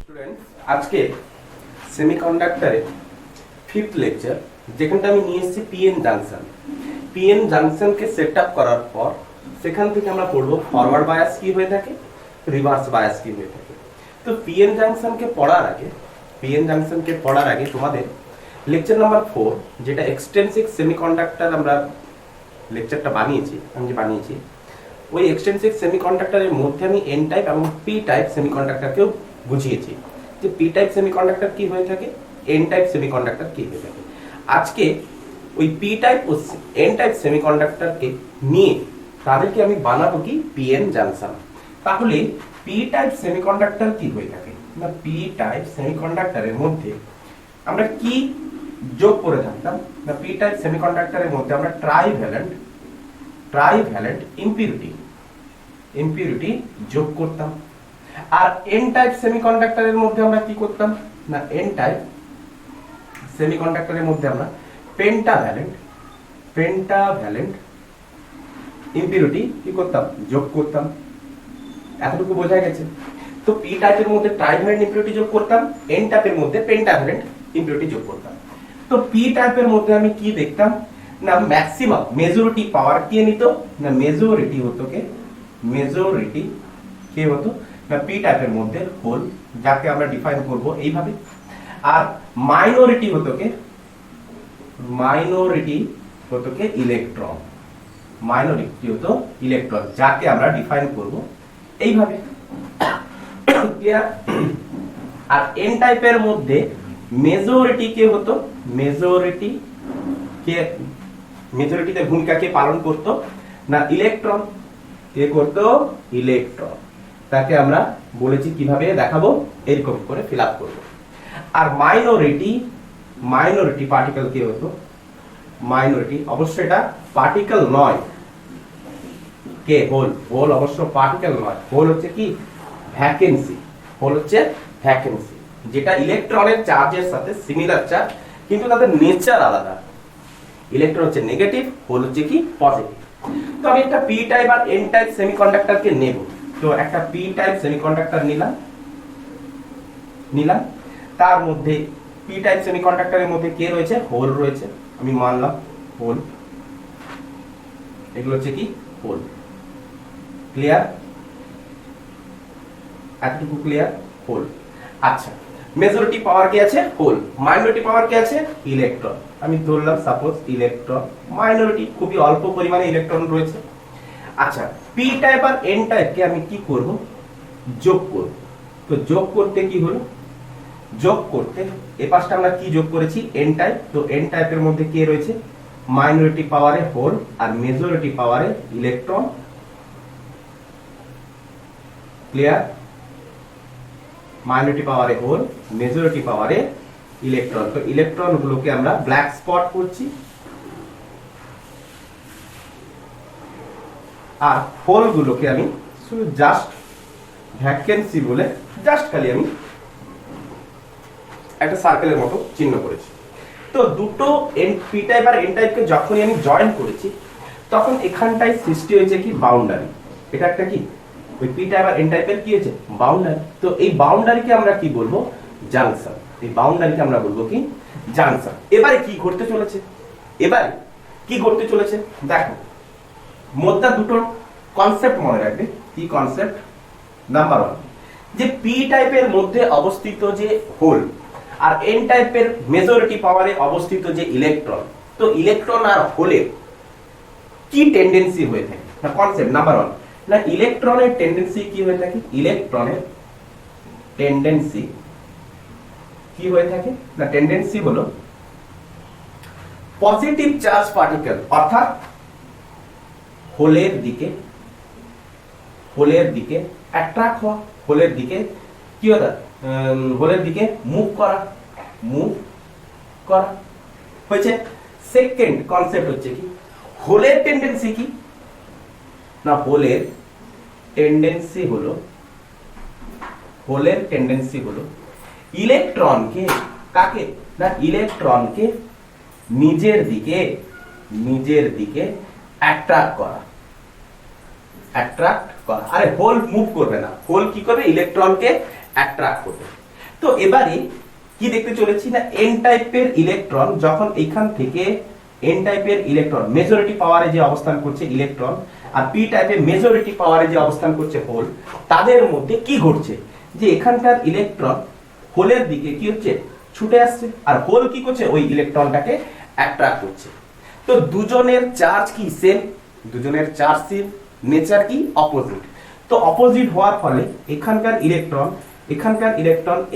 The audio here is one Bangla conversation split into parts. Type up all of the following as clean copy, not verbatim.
স্টুডেন্টস, আজকে সেমিকন্ডাক্টরে ফিফথ লেকচার, যেখানটা আমি নিয়ে এসেছি পিএন জাংশনকে সেট আপ করার পর সেখান থেকে আমরা পড়বো ফরওয়ার্ড বায়াস কি হয়ে থাকে, রিভার্স বায়াস কি হয়ে থাকে। তো পিএন জাংশনকে পড়ার আগে তোমাদের লেকচার নাম্বার 4, যেটা এক্সটেন্সিভ সেমিকন্ডাক্টর আমরা লেকচারটা বানিয়েছি, ওই এক্সটেন্সিভ সেমিকন্ডাক্টরের মধ্যে আমি এন টাইপ এবং পি টাইপ সেমিকন্ডাক্টরকেও বুঝিয়েছি যে পি টাইপ সেমিকন্ডাক্টর কি হয়ে থাকে, এন টাইপ সেমিকন্ডাক্টর কি হয়ে থাকে। আজকে ওই পি টাইপ ও এন টাইপ সেমিকন্ডাক্টরকে নিয়ে তাদেরকে আমি বানাবো কি পিএন জাংশন। তাহলে পি টাইপ সেমিকন্ডাক্টর কি হয়ে থাকে না, পি টাইপ সেমিকন্ডাক্টরের মধ্যে আমরা কি যোগ করে থাকতাম না, পি টাইপ সেমিকন্ডাক্টরের মধ্যে আমরা ট্রাইভ্যালেন্ট ইম্পিউরিটি যোগ করতাম। আর এন টাইপ সেমিকন্ডাক্টরের মধ্যে আমরা কি করতাম না, এন টাইপ সেমিকন্ডাক্টরের মধ্যে আমরা পেন্টাভ্যালেন্ট ইম্পিউরিটি কি করতাম, যোগ করতাম। এতটুকু বোঝা গেছে। তো পি টাইপের মধ্যে ট্রাইভ্যালেন্ট ইম্পিউরিটি যোগ করতাম, এন টাইপের মধ্যে পেন্টাভ্যালেন্ট ইম্পিউরিটি যোগ করতাম। তো পি টাইপের মধ্যে আমি কি দেখতাম না, ম্যাক্সিমাম মেজরিটি পাওয়ার কে নিত না, মেজরিটি কে হতো না পি টাইপের মধ্যে হোল, যাকে আমরা ডিফাইন করব এইভাবে। আর মাইনরিটি হতো কে ইলেকট্রন, যাকে আমরা ডিফাইন করব এইভাবে। আর এন টাইপের মধ্যে মেজরিটি কে হতো, মেজরিটিতে ভূমিকা কে পালন করতো না, ইলেকট্রন। কে করতো, ইলেকট্রন। তাকে আমরা বলেছি কিভাবে দেখাবো, এরকম করে ফিল আপ করবো। আর মাইনরিটি পার্টিকেল কে হতো, মাইনরিটি অবশ্যই এটা পার্টিকেল নয়, কে হোল অবশ্য পার্টিকেল নয়, হোল হচ্ছে কি ভ্যাকেন্সি, যেটা ইলেকট্রনের চার্জের সাথে সিমিলার চার্জ, কিন্তু তাদের নেচার আলাদা। ইলেকট্রন হচ্ছে নেগেটিভ, হোল হচ্ছে কি পজিটিভ। তো আমি একটা পি টাইপ আর এন টাইপ সেমিকন্ডাক্টরকে নেব। তো একটা পি টাইপ সেমিকন্ডাক্টর নিলাম, তার মধ্যে পি টাইপ সেমিকন্ডাক্টরের মধ্যে কে রয়েছে, হোল রয়েছে, আমি মানলাম হোল। এগুলো হচ্ছে কি হোল। ক্লিয়ার? এতটুকু ক্লিয়ার? হোল। আচ্ছা, মেজরিটি পাওয়ার কি আছে, হোল। মাইনরিটি পাওয়ার কি আছে, ইলেকট্রন। আমি ধরলাম সাপোজ ইলেকট্রন, মাইনরিটি খুবই অল্প পরিমাণে ইলেকট্রন রয়েছে। আচ্ছা, পি টাইপ আর এন টাইপকে আমি কি করব, যোগ করব। তো যোগ করতে কি হলো, যোগ করতে এই পাশটা আমরা কি যোগ করেছি, এন টাইপ। তো এন টাইপের মধ্যে কে রয়েছে, মাইনরিটি পাওয়ারে হোল আর মেজরিটি পাওয়ারে ইলেকট্রন। ক্লিয়ার? মাইনরিটি পাওয়ারে হোল, মেজরিটি পাওয়ারে ইলেকট্রন। তো ইলেকট্রন গুলোকে আমরা ব্ল্যাক স্পট করছি, আর হোল গুলোকে আমি শুধু জাস্ট ভ্যাকেন্সি বলে জাস্ট খালি আমি একটা সার্কেলের মতো চিহ্ন করেছি। তো দুটো পি টাইপ আর এন টাইপকে যখনই আমি জয়েন করেছি, তখন এখানটায় সৃষ্টি হয়েছে কি বাউন্ডারি। এটা একটা কি, ওই পি টাইপ আর এন টাইপের কি হয়েছে, বাউন্ডারি। তো এই বাউন্ডারিকে আমরা কি বলবো, জাংশন। এই বাউন্ডারিকে আমরা বলবো কি, জাংশন। এবারে কি ঘটতে চলেছে, দেখো মোদ্দা দুটো কনসেপ্ট মনে রাখবে। কি কনসেপ্ট? নাম্বার 1, যে পি টাইপের মধ্যে অবস্থিত যে হোল আর এন টাইপের মেজরিটি পাওয়ারে অবস্থিত যে ইলেকট্রন, তো ইলেকট্রন আর হোলের কি টেন্ডেন্সি হয়ে থাকে না, কনসেপ্ট নাম্বার 1 না, ইলেকট্রনের টেন্ডেন্সি কি হয়ে থাকে, ইলেকট্রনের টেন্ডেন্সি কি হয়ে থাকে না, টেন্ডেন্সি হলো পজিটিভ চার্জ পার্টিকেল, অর্থাৎ হোলের দিকে অ্যাট্রাক্ট হওয়া, হোলের দিকে কি হতো, হোলের দিকে মুভ করা হয়েছে। সেকেন্ড কনসেপ্ট হচ্ছে কি, হোলের টেন্ডেন্সি কি না, হোলের টেন্ডেন্সি হলো ইলেকট্রনকে, কাকে না, ইলেকট্রনকে নিজের দিকে অ্যাট্রাক্ট করা। আরে হোল মুভ করবে না, হোল কি করবে, ইলেকট্রনকে অ্যাট্রাক্ট করবে। তো এবারে কি দেখতে চলেছি না এন টাইপের ইলেকট্রন যখন এখান থেকে এন টাইপের ইলেকট্রন মেজরিটি পাওয়ারে যে অবস্থান করছে ইলেকট্রন আর পি টাইপের মেজরিটি পাওয়ারে যে অবস্থান করছে হোল, তাদের মধ্যে কি ঘটছে যে এখানকার ইলেকট্রন হোলের দিকে কি হচ্ছে ছুটে আসছে আর হোল কি করছে ওই ইলেকট্রনটাকে অ্যাট্রাক্ট করছে। তো দুজনের চার্জ কি সেম, দুজনের চার্জ সেম, নেচার কি অপোজিট। তো অপোজিট হওয়ার ফলে এখানকার ইলেকট্রন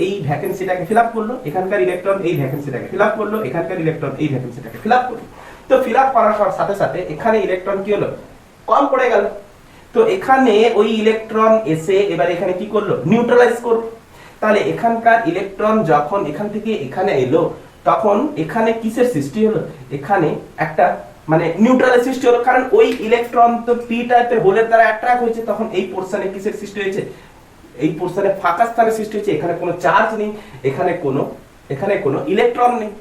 এই ভ্যাকেন্সিটাকে ফিল আপ করলো, এখানকার ইলেকট্রন এই ভ্যাকেন্সিটাকে ফিল আপ করলো, এখানকার ইলেকট্রন এই ভ্যাকেন্সিটাকে ফিল আপ করলো। তো ফিল আপ করার সাথে সাথে এখানে ইলেকট্রন কি হলো কম পড়ে গেল। তো এখানে ওই ইলেকট্রন এসে এবার এখানে কি করলো নিউট্রালাইজ করলো। তাহলে এখানকার ইলেকট্রন যখন এখান থেকে এখানে এলো তখন এখানে কিসের সৃষ্টি হলো, এখানে একটা মানে নিউট্রালের সৃষ্টি হলো, কারণ ওই ইলেকট্রন তো পি টাইপের হোলের দ্বারা অ্যাট্রাক্ট হয়েছে, তখন এই পোরশনে কিসের সৃষ্টি হয়েছে, এই পোরশনে ফাঁকা স্থানের সৃষ্টি হয়েছে, এখানে কোনো চার্জ নেই, এখানে কোনো ইলেকট্রন নেই।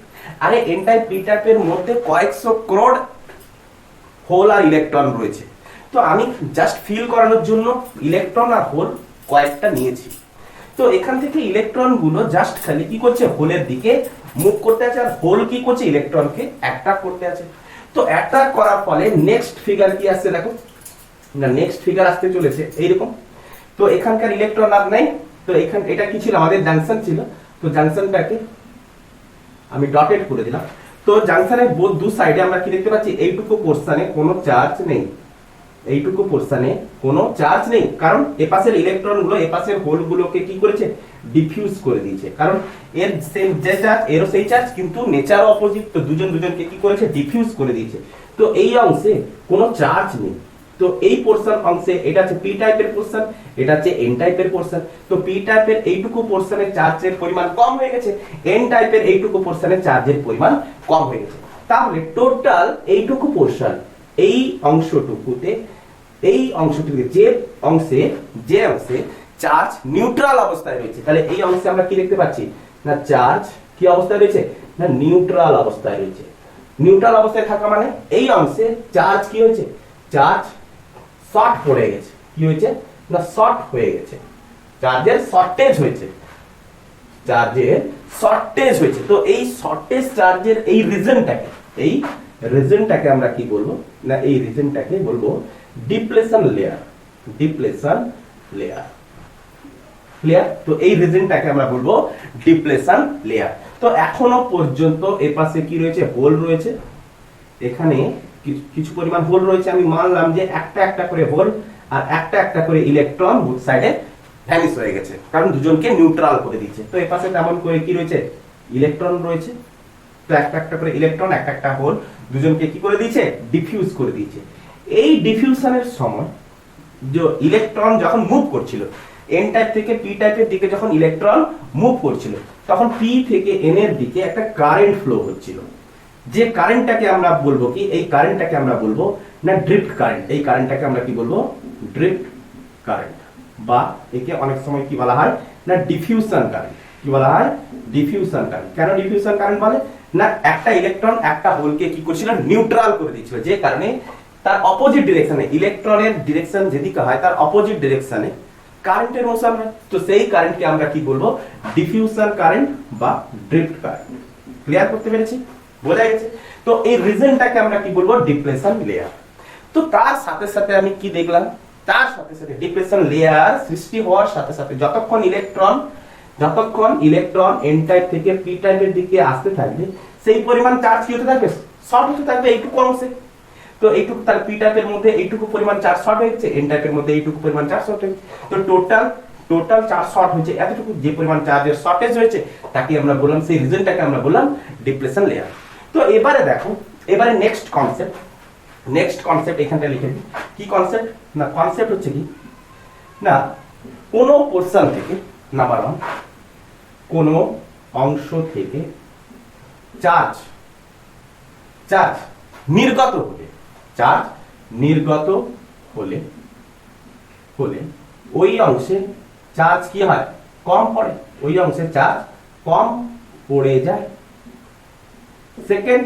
আরে এন টাইপ পি টাইপের মধ্যে কয়েকশো ক্রোড় হোল আর ইলেকট্রন রয়েছে। তো আমি জাস্ট ফিল করানোর জন্য ইলেকট্রন আর হোল কয়েকটা নিয়েছি। তো এখান থেকে ইলেকট্রন গুলো জাস্ট খালি কি করছে হোলের দিকে মুভ করতে আছে আর হোল কি করছে ইলেকট্রনকে অ্যাট্রাক্ট করতে আছে। তো অ্যাট্রাক্ট করার ফলে নেক্সট ফিগার কি আসছে দেখো না, নেক্সট ফিগার আসতে চলেছে এইরকম। তো এখানকার ইলেকট্রন আর নাই, তো এখান এটা কি ছিল আমাদের জাংশন ছিল, তো জাংশনটাকে আমি ডটেড করে দিলাম। তো জাংশনের বোথ দু সাইডে আমরা কি দেখতে পাচ্ছি এইটুকু পোরশনে কোনো চার্জ নেই, এইটুকু পোরশনে কোনো চার্জ নেই, কারণ এপাশের ইলেকট্রন গুলো এপাশের হোল গুলোকে কি করেছে ডিফিউজ করে দিয়েছে, কারণ এর সেম যে চার্জ এরও সেই চার্জ কিন্তু নেচার অপোজিট, তো দুজন দুজনকে কি করেছে ডিফিউজ করে দিয়েছে। তো এই অংশে কোনো চার্জ নেই। তো এই পোরশন অংশে এটা হচ্ছে পি টাইপের পোরশন, এটা হচ্ছে এন টাইপের পোরশন। তো পি টাইপের এইটুকু পোরশনের চার্জের পরিমাণ কম হয়ে গেছে, এন টাইপের এইটুকু পোরশনের চার্জের পরিমাণ কম হয়ে গেছে। তাহলে টোটাল এইটুকু পোরশন এই অংশটুকুতে যে অংশে চার্জ নিউট্রাল অবস্থায় রয়েছে, তাহলে এই অংশে আমরা কি দেখতে পাচ্ছি না চার্জ কি অবস্থায় রয়েছে না নিউট্রাল অবস্থায় রয়েছে। নিউট্রাল অবস্থায় থাকা মানে এই অংশে চার্জ কি হয়েছে, চার্জ শর্ট পড়ে গেছে, কি হয়েছে না শর্ট হয়ে গেছে, চার্জের শর্টেজ হয়েছে, তো এই শর্টেজ চার্জের এই রিজনটাকে আমরা কি বলবো না, এই রিজনটাকে বলবো ডিপ্লেশন লেয়ার, ক্লিয়ার। তো এই রিজনটাকে আমরা বলবো ডিপ্লেশন লেয়ার। তো এখনো পর্যন্ত এর পাশে কি রয়েছে হোল রয়েছে, এখানে কিছু পরিমাণ হোল রয়েছে, আমি মানলাম যে একটা একটা করে হোল আর একটা একটা করে ইলেকট্রন বুথ সাইডে ভ্যানিশ হয়ে গেছে, কারণ দুজনকে নিউট্রাল করে দিয়েছে। তো এর পাশে তেমন করে কি রয়েছে ইলেকট্রন রয়েছে, তো একটা একটা করে ইলেকট্রন একটা একটা হোল দুজনকে কি করে দিয়েছে ডিফিউজ করে দিয়েছে। এই ডিফিউশনের সময় যে ইলেকট্রন যখন মুভ করছিল এন টাইপ থেকে পি টাইপের দিকে, যখন ইলেকট্রন মুভ করছিল তখন পি থেকে এন এর দিকে একটা কারেন্ট ফ্লো হচ্ছিল, যে কারেন্টটাকে আমরা বলবো কি, এই কারেন্টটাকে আমরা বলবো না ড্রিফট কারেন্ট। এই কারেন্টটাকে আমরা কি বলবো ড্রিফট কারেন্ট, বা একে অনেক সময় কি বলা হয় না ডিফিউশন কারেন্ট। কি বলা হয় ডিফিউশন কারেন্ট। কেন ডিফিউশন কারেন্ট বলে না, একটা ইলেকট্রন একটা হোলকে কি করছিল নিউট্রাল করে দিচ্ছিল, যে কারণে তার অপোজিট ডিরেকশনে ইলেকট্রনের ডিরেকশন যেদিকে হয় তার অপোজিট ডিরেকশনে কারেন্টের মোশন হয়। তো সেই কারেন্টকে আমরা কি বলবো ডিফিউশন কারেন্ট বা ড্রিফট কারেন্ট। ক্লিয়ার করতে পেরেছি, বোঝা গেছে। তো এই রিজনটাকে আমরা কি বলবো ডিপ্লেশন লেয়ার। তো তার সাথে সাথে আমি কি দেখলাম, তার সাথে সাথে ডিপ্লেশন লেয়ার সৃষ্টি হওয়ার সাথে সাথে যতক্ষণ ইলেকট্রন এন টাইপ থেকে পি টাইপের দিকে আসতে থাকবে সেই পরিমাণ চার্জ কি হতে থাকবে শর্ট হতে থাকবে এইটুকু অংশে। তো এইটুকু তাহলে পি টাইপের মধ্যে এইটুকু পরিমাণ চার্জ শর্ট হয়ে গেছে, এন টাইপের মধ্যে এইটুকু পরিমাণ চার্জ শর্ট হয়ে গেছে। তো টোটাল চার্জ শর্ট হয়েছে, এতটুকু যে পরিমাণ চার্জের শর্টেজ হয়েছে তাকে আমরা বললাম, সেই রিজনটাকে আমরা বললাম ডিপ্লেশন লেয়ার। তো এবারে দেখো, এবারে নেক্সট কনসেপ্ট এখানটা লিখে দিই। কি কনসেপ্ট না, কনসেপ্ট হচ্ছে কি না কোনো পোরশন থেকে নাম্বার 1 কোনো অংশ থেকে চার্জ নির্গত হলে ওই অংশে চার্জ কি হয় কম পড়ে, ওই অংশে চার্জ কম পড়ে যায়। সেকেন্ড,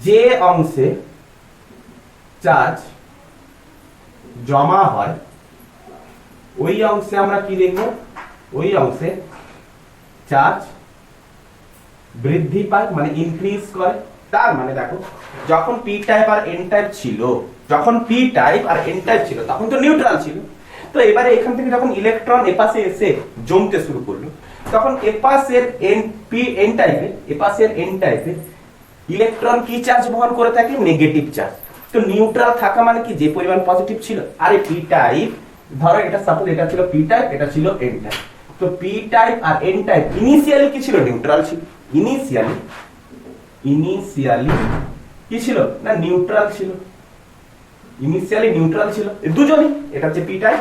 যে অংশে চার্জ জমা হয়, ওই অংশে আমরা কি লিখব, ওই অংশে চার্জ বৃদ্ধি পায় মানে ইনক্রিজ করে। তার মানে দেখো যখন পি টাইপ আর এন টাইপ ছিল, যখন পি টাইপ আর এন টাইপ ছিল তখন তো নিউট্রাল ছিল। তো এবারে এখান থেকে যখন ইলেকট্রন এপাশে এসে জমতে শুরু করলো তখন এপাশের এন পি এন টাইপে, এপাশের এন টাইপে ইলেকট্রন কি চার্জ বহন করে থাকে? Negative charge. তো নিউট্রাল থাকা মানে কি যে পরিমাণ পজিটিভ ছিল। আরে পি টাইপ ধরো এটা সাপোজ এটা ছিল পি টাইপ, এটা ছিল এন টাইপ। তো পি টাইপ আর এন টাইপ ইনিশিয়ালি কি ছিল? নিউট্রাল ছিল। ইনিশিয়ালি কি ছিল না? নিউট্রাল ছিল। ইনিশিয়ালি নিউট্রাল ছিল দুজনই, এটা হচ্ছে পি টাইপ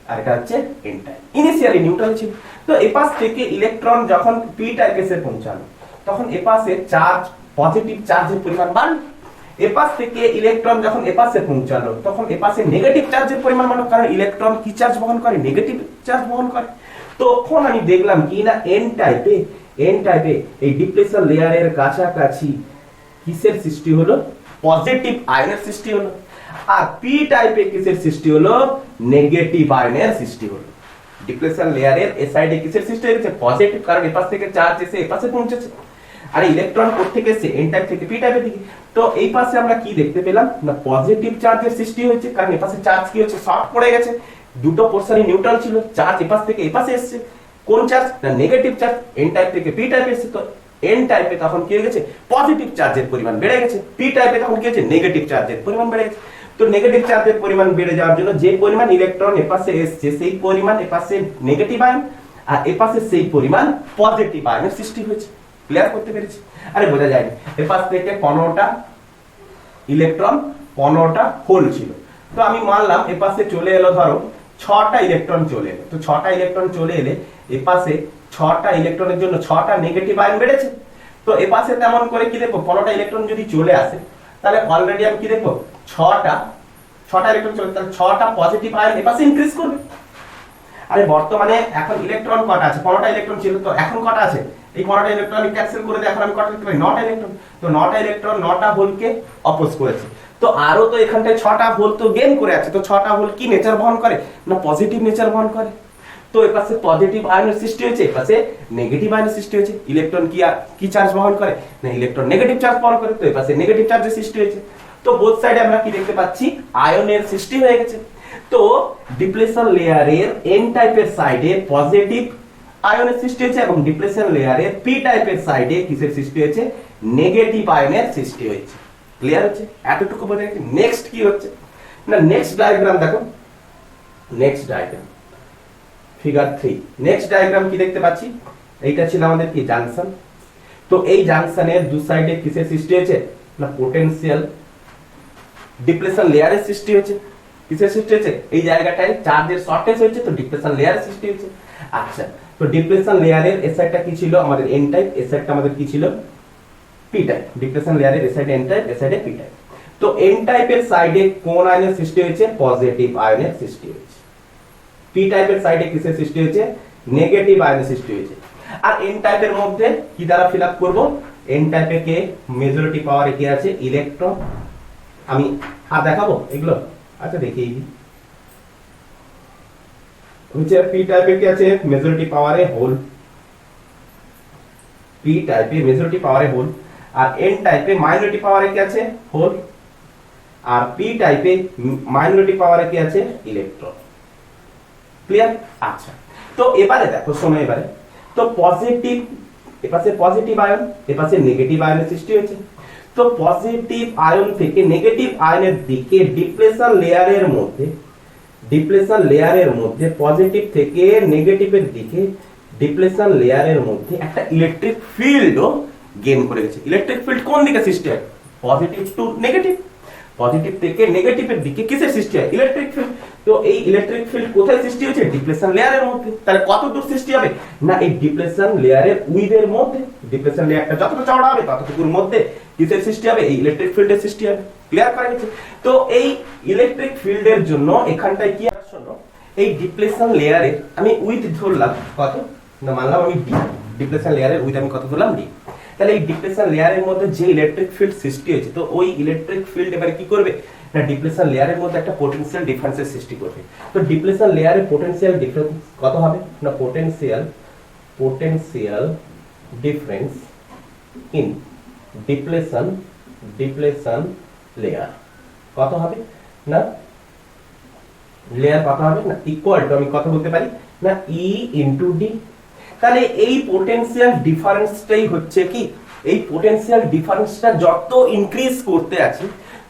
আর এটা হচ্ছে এন টাইপ। ইনিশিয়ালি নিউট্রাল ছিল। তো এপাশ থেকে ইলেকট্রন যখন পি টাইপে এসে পৌঁছালো তখন এপাশে চার্জ, পজিটিভ চার্জের পরিমাণ বাড়লো। এপাশ থেকে ইলেকট্রন যখন এপাশে পৌঁছালো তখন এপাশে নেগেটিভ চার্জের পরিমাণ বাড়লো, কারণ ইলেকট্রন কি চার্জ বহন করে? নেগেটিভ চার্জ বহন করে। তখন আমি দেখলাম কি না এন টাইপে এই ডিপ্লেশন লেয়ারের কাছাকাছি কিসের সৃষ্টি হলো? পজিটিভ আয়নের সৃষ্টি হলো। আর পি টাইপে কিসের সৃষ্টি হলো? নেগেটিভ আয়নের সৃষ্টি হলো। ডিপ্লেশন লেয়ারের এ সাইডে কিসের সৃষ্টি হয়েছে? পজিটিভ, কারণ এপাশ থেকে চার্জ এসে এপাশে পৌঁছেছে। আর ইলেকট্রন কোথা থেকে এসে? এন টাইপ থেকে পি টাইপের দিকে। তো এই পাশে আমরা কি দেখতে পেলাম না পজিটিভ চার্জের সৃষ্টি হয়েছে, কারণ এপাশে চার্জ কি হচ্ছে? শর্ট পড়ে গেছে। দুটো পোরশনই নিউট্রাল ছিল, চার্জ এপাশ থেকে এপাশে এসেছে। কোন চার্জ? না নেগেটিভ চার্জ। এন টাইপ থেকে পি টাইপে এসেছে। তো এন টাইপে তখন কি হয়ে গেছে? পজিটিভ চার্জের পরিমাণ বেড়ে গেছে। পি টাইপে তখন কি হচ্ছে? নেগেটিভ চার্জের পরিমাণ বেড়ে গেছে। তো নেগেটিভ চার্জের পরিমাণ বেড়ে যাওয়ার জন্য যে পরিমাণ ইলেকট্রন এপাশে এসছে সেই পরিমাণ এপাশে নেগেটিভ আয়ন আর এপাশে সেই পরিমাণ পজিটিভ আয়নের সৃষ্টি হয়েছে। ক্লিয়ার করতে পেরেছি? আরে বোঝা যায়নি। এপাশ থেকে 15টা ইলেকট্রন 15টা হোল ছিল। তো আমি মানলাম এপাশে চলে এলো ধরো 6টা ইলেকট্রন চলে এলো। তো 6টা ইলেকট্রন চলে এলে এপাশে 6টা ইলেকট্রনের জন্য 6টা নেগেটিভ আয়ন বেড়েছে। তো এপাশে তেমন করে কি দেখো 15টা ইলেকট্রন যদি চলে আসে তাহলে অলরেডি আমি কি দেখবো 6টা ইলেকট্রন চলে, তাহলে 6টা পজিটিভ আয়ন এপাশে ইনক্রিজ করবে। আরে বর্তমানে এখন ইলেকট্রন কটা আছে? 15টা ইলেকট্রন ছিল, তো এখন কটা আছে? এই 15টা ইলেকট্রন আমি ক্যান্সেল করে দিই, এখন আমি কটা লিখতে পারি? 9টা ইলেকট্রন। তো 9টা ইলেকট্রন 9টা হোলকে অপোজ করেছে। তো আরো তো এখানটায় 6টা হোল তো গেইন করে আছে। তো 6টা হোল কি নেচার বহন করে? না পজিটিভ নেচার বহন করে। তো এপাশে পজিটিভ আয়নের সৃষ্টি হয়েছে, এপাশে নেগেটিভ আয়নের সৃষ্টি হয়েছে। ইলেকট্রন কি চার্জ বহন করে? না ইলেকট্রন নেগেটিভ চার্জ বহন করে। তো এপাশে নেগেটিভ চার্জের সৃষ্টি হয়েছে। তো বোথ সাইডে আমরা কি দেখতে পাচ্ছি? আয়নের সৃষ্টি হয়ে গেছে। তো ডিপ্লেশন লেয়ারের এন টাইপের সাইডে পজিটিভ আয়নের সৃষ্টি হয়েছে এবং ডিপ্লেশন লেয়ারের পি টাইপের সাইডে কিসের সৃষ্টি হয়েছে? নেগেটিভ আয়নের সৃষ্টি হয়েছে। ক্লিয়ার হচ্ছে? এতটুকু বোঝা গেছে। নেক্সট কি হচ্ছে না নেক্সট ডায়াগ্রাম দেখো। Next diagram figure 3। Next diagram কি দেখতে পাচ্ছি? এইটা ছিল আমাদের কি জাংশন। তো এই জাংশনের দু সাইডে কিসের সৃষ্টি হয়েছে? না পোটেনশিয়াল ডিপ্লেশন লেয়ারের সৃষ্টি হয়েছে। কিসের সৃষ্টি হয়েছে? এই জায়গাটায় চার্জের শর্টেজ হয়েছে, তো ডিপ্লেশন লেয়ারের সৃষ্টি হয়েছে। আচ্ছা, তো ডিপ্লেশন লেয়ারের এ সাইডটা কি ছিল? আমাদের এন টাইপ, এ সাইডটা আমাদের কি ছিল? P type. ডিপ্লেশন লেয়ারের এ সাইডে এন টাইপ, এ সাইডে পি টাইপ। তো এন টাইপের সাইডে কোন আয়নের সৃষ্টি হয়েছে? পজিটিভ আয়নের সৃষ্টি হয়েছে। পি টাইপের সাইডে কিসের সৃষ্টি হয়েছে? নেগেটিভ আয়নের সৃষ্টি হয়েছে। আর এন টাইপের মধ্যে কি দ্বারা ফিল আপ করবো? এন টাইপে কে মেজরিটি পাওয়ারে কি আছে? ইলেকট্রন। আমি আর দেখাবো এগুলো? আচ্ছা দেখিয়ে দিই। হচ্ছে পি টাইপে কি আছে? মেজরিটি পাওয়ারে হোল। পি টাইপে মেজরিটি পাওয়ারে হোল। আর এন টাইপে মাইনরিটি পাওয়ারে কি আছে? হোল। আর পি টাইপে মাইনরিটি পাওয়ারে কি আছে? ইলেকট্রন। ক্লিয়ার? আচ্ছা, তো এবারে দেখো শোনো এবারে। তো পজিটিভ এপাশে পজিটিভ আয়ন, এপাশে নেগেটিভ আয়নের সৃষ্টি হয়েছে। তো পজিটিভ আয়ন থেকে নেগেটিভ আয়নের দিকে ডিপ্লেশন লেয়ারের মধ্যে পজিটিভ থেকে নেগেটিভের দিকে ডিপ্লেশন লেয়ারের মধ্যে একটা ইলেকট্রিক ফিল্ডও গেইন করে গেছে। ইলেকট্রিক ফিল্ড কোন দিকে সৃষ্টি হয়? Positive two negative. পজিটিভ থেকে নেগেটিভের দিকে কিসের সৃষ্টি হয়? Electric field. তো এই ইলেকট্রিক ফিল্ড কোথায় সৃষ্টি হয়েছে? ডিপ্লেশন লেয়ারের মধ্যে। তাহলে কত দূর সৃষ্টি হবে? না এই ডিপ্লেশন লেয়ারের উইথের মধ্যে। ডিপ্লেশন লেয়ারটা যতটা চওড়া হবে ততটুকুর মধ্যে কিসের সৃষ্টি হবে? এই ইলেকট্রিক ফিল্ডের সৃষ্টি হবে। ক্লিয়ার করা গেছে? তো এই ইলেকট্রিক ফিল্ডের জন্য এখানটায় কি আসলো? এই ডিপ্লেশন লেয়ারে আমি উইথ ধরলাম কত? না মানলাম আমি ডি। ডিপ্লেশন লেয়ারের উইথ আমি কত ধরলাম? ডি। তাহলে এই ডিপ্লেশন লেয়ারের মধ্যে যে ইলেকট্রিক ফিল্ড সৃষ্টি হয়েছে, তো ওই ইলেকট্রিক ফিল্ড এবারে কি করবে? না ডিপ্লেশন লেয়ারের মধ্যে একটা পোটেনশিয়াল ডিফারেন্সের সৃষ্টি করবে। তো ডিপ্লেশন লেয়ারের পোটেনশিয়াল ডিফারেন্স কত হবে? না potential potential difference in depletion layer কত হবে না লেয়ার কত হবে না ইকুয়াল টু আমি কত বলতে পারি না ই ইনটু ডি। তাহলে এই পোটেনশিয়াল ডিফারেন্সটাই হচ্ছে কি এই পোটেনশিয়াল ডিফারেন্সটা যত ইনক্রিজ করতে আছে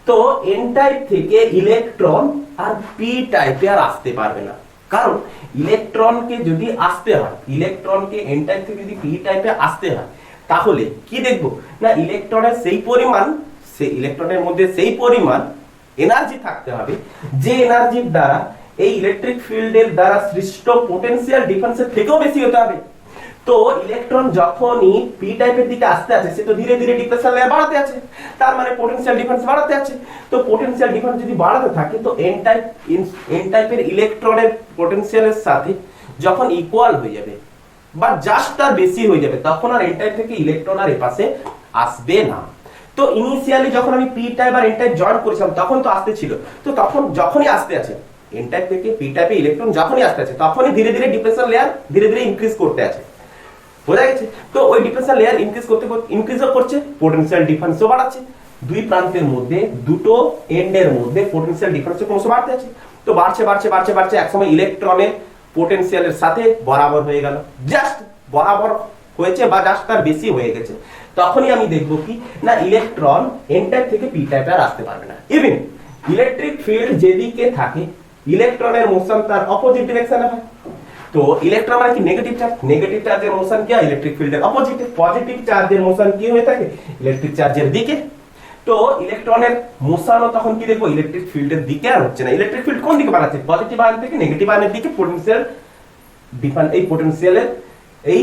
তো এন টাইপ থেকে ইলেকট্রন আর পি টাইপে আর আসতে পারবে না। কারণ ইলেকট্রনকে যদি আসতে হয় ইলেকট্রনকে এন টাইপ থেকে যদি পি টাইপে আসতে হয় তাহলে কি দেখবো না ইলেকট্রনের সেই পরিমাণ সেই ইলেকট্রনের মধ্যে সেই পরিমাণ এনার্জি থাকতে হবে যে এনার্জির দ্বারা এই ইলেকট্রিক ফিল্ডের দ্বারা সৃষ্ট পোটেনশিয়াল ডিফারেন্সের থেকেও বেশি হতে হবে। তো ইলেকট্রন যখনই পি টাইপের দিকে আসতে আছে সে তো ধীরে ধীরে ডিপ্লেশন লেয়ার বাড়াতে আছে, তার মানে পোটেনশিয়াল ডিফারেন্স বাড়াতে আছে। তো পোটেনশিয়াল ডিফারেন্স যদি বাড়াতে থাকে তো এন টাইপের ইলেকট্রনের পোটেনশিয়ালের সাথে যখন ইকুয়াল হয়ে যাবে বা জাস্ট তার বেশি হয়ে যাবে তখন আর এন টাইপ থেকে ইলেকট্রন আর এপাশে আসবে না। তো ইনিশিয়ালি যখন আমি পি টাইপ আর এন টাইপ জয়েন করেছিলাম তখন তো আসতে ছিল, তো তখন যখনই আসতে আছে এন টাইপ থেকে পি টাইপে ইলেকট্রন যখনই আসতে আছে তখনই ধীরে ধীরে ডিপ্লেশন লেয়ার ধীরে ধীরে ইনক্রিজ করতে আছে, বোঝা গেছে? তো ওই ডিপ্লেশন লেয়ার ইনক্রিজও করছে, পোটেনশিয়াল ডিফারেন্সও বাড়াচ্ছে। দুই প্রান্তের মধ্যে দুটো এন্ডের মধ্যে পোটেনশিয়াল ডিফারেন্সও ক্রমশ বাড়তে আছে। তো বাড়ছে বাড়ছে বাড়ছে বাড়ছে একসময় ইলেকট্রনের পোটেনশিয়ালের সাথে বরাবর হয়ে গেল, জাস্ট বরাবর হয়েছে বা জাস্ট তার বেশি হয়ে গেছে। তখনই আমি দেখবো কি না ইলেকট্রন এন টাইপ থেকে পি টাইপে আর আসতে পারবে না। ইভেন ইলেকট্রিক ফিল্ড যেদিকে থাকে ইলেকট্রনের মোশন তার অপোজিট ডিরেকশনে হয়। তো ইলেকট্রন মানে কি নেগেটিভ চার্জের মোশন কি হয় ইলেকট্রিক ফিল্ডের অপোজিটে, পজিটিভ চার্জের মোশন কি হয়ে থাকে ইলেকট্রিক চার্জের দিকে। তো ইলেকট্রনের মোশনও তখন কি দেখবো ইলেকট্রিক ফিল্ডের দিকে আর হচ্ছে না। ইলেকট্রিক ফিল্ড কোন দিকে বাড়াচ্ছে পজিটিভ আয়ন থেকে নেগেটিভ আয়নের দিকে পোটেনশিয়ালের এই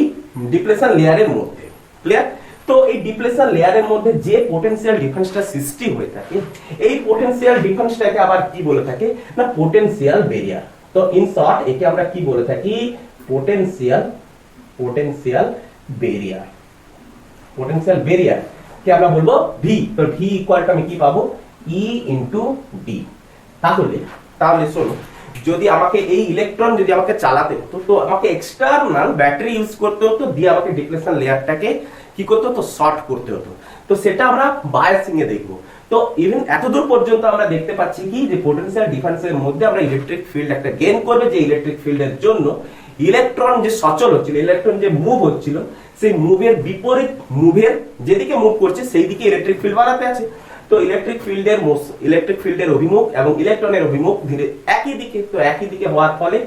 ডিপ্লেশন লেয়ারের মধ্যে, ক্লিয়ার? তো এই ডিপ্লেশন লেয়ারের মধ্যে যে পোটেনশিয়াল ডিফারেন্সটা সৃষ্টি হয়ে থাকে এই পোটেনশিয়াল ডিফারেন্সটাকে আবার কি বলে থাকে না পোটেনশিয়াল বেরিয়ার। তো ইন শর্ট একে আমরা কি বলে থাকি পোটেনশিয়াল বেরিয়ার। পোটেনশিয়াল বেরিয়ার কে আমরা বলবো ভি। তো ভি ইকুয়াল টু আমি কি পাবো ই ইনটু ডি। তাহলে শোনো যদি আমাকে এই ইলেকট্রন যদি আমাকে চালাতে হতো তো আমাকে এক্সটার্নাল ব্যাটারি ইউজ করতে হতো, দিয়ে আমাকে ডিপ্লেশন লেয়ারটাকে কি করতে হতো শর্ট করতে হতো। তো সেটা আমরা বায়াসিং এ দেখবো। তো ইভেন এতদূর পর্যন্ত আমরা দেখতে পাচ্ছি কি যে পোটেনশিয়াল ডিফারেন্সের মধ্যে আমরা ইলেকট্রিক ফিল্ড একটা গেইন করবে, যে ইলেকট্রিক ফিল্ডের জন্য ইলেকট্রন যে সচল হচ্ছিল ইলেকট্রন যে মুভ হচ্ছিল সেই মুভের বিপরীত মুভের যেদিকে মুভ করছে সেই দিকে ইলেকট্রিক ফিল্ড বাড়াতে আছে। তো ইলেকট্রিক ফিল্ডের অভিমুখ এবং ইলেকট্রনের অভিমুখ ধীরে একই দিকে, তো একই দিকে হওয়ার ফলে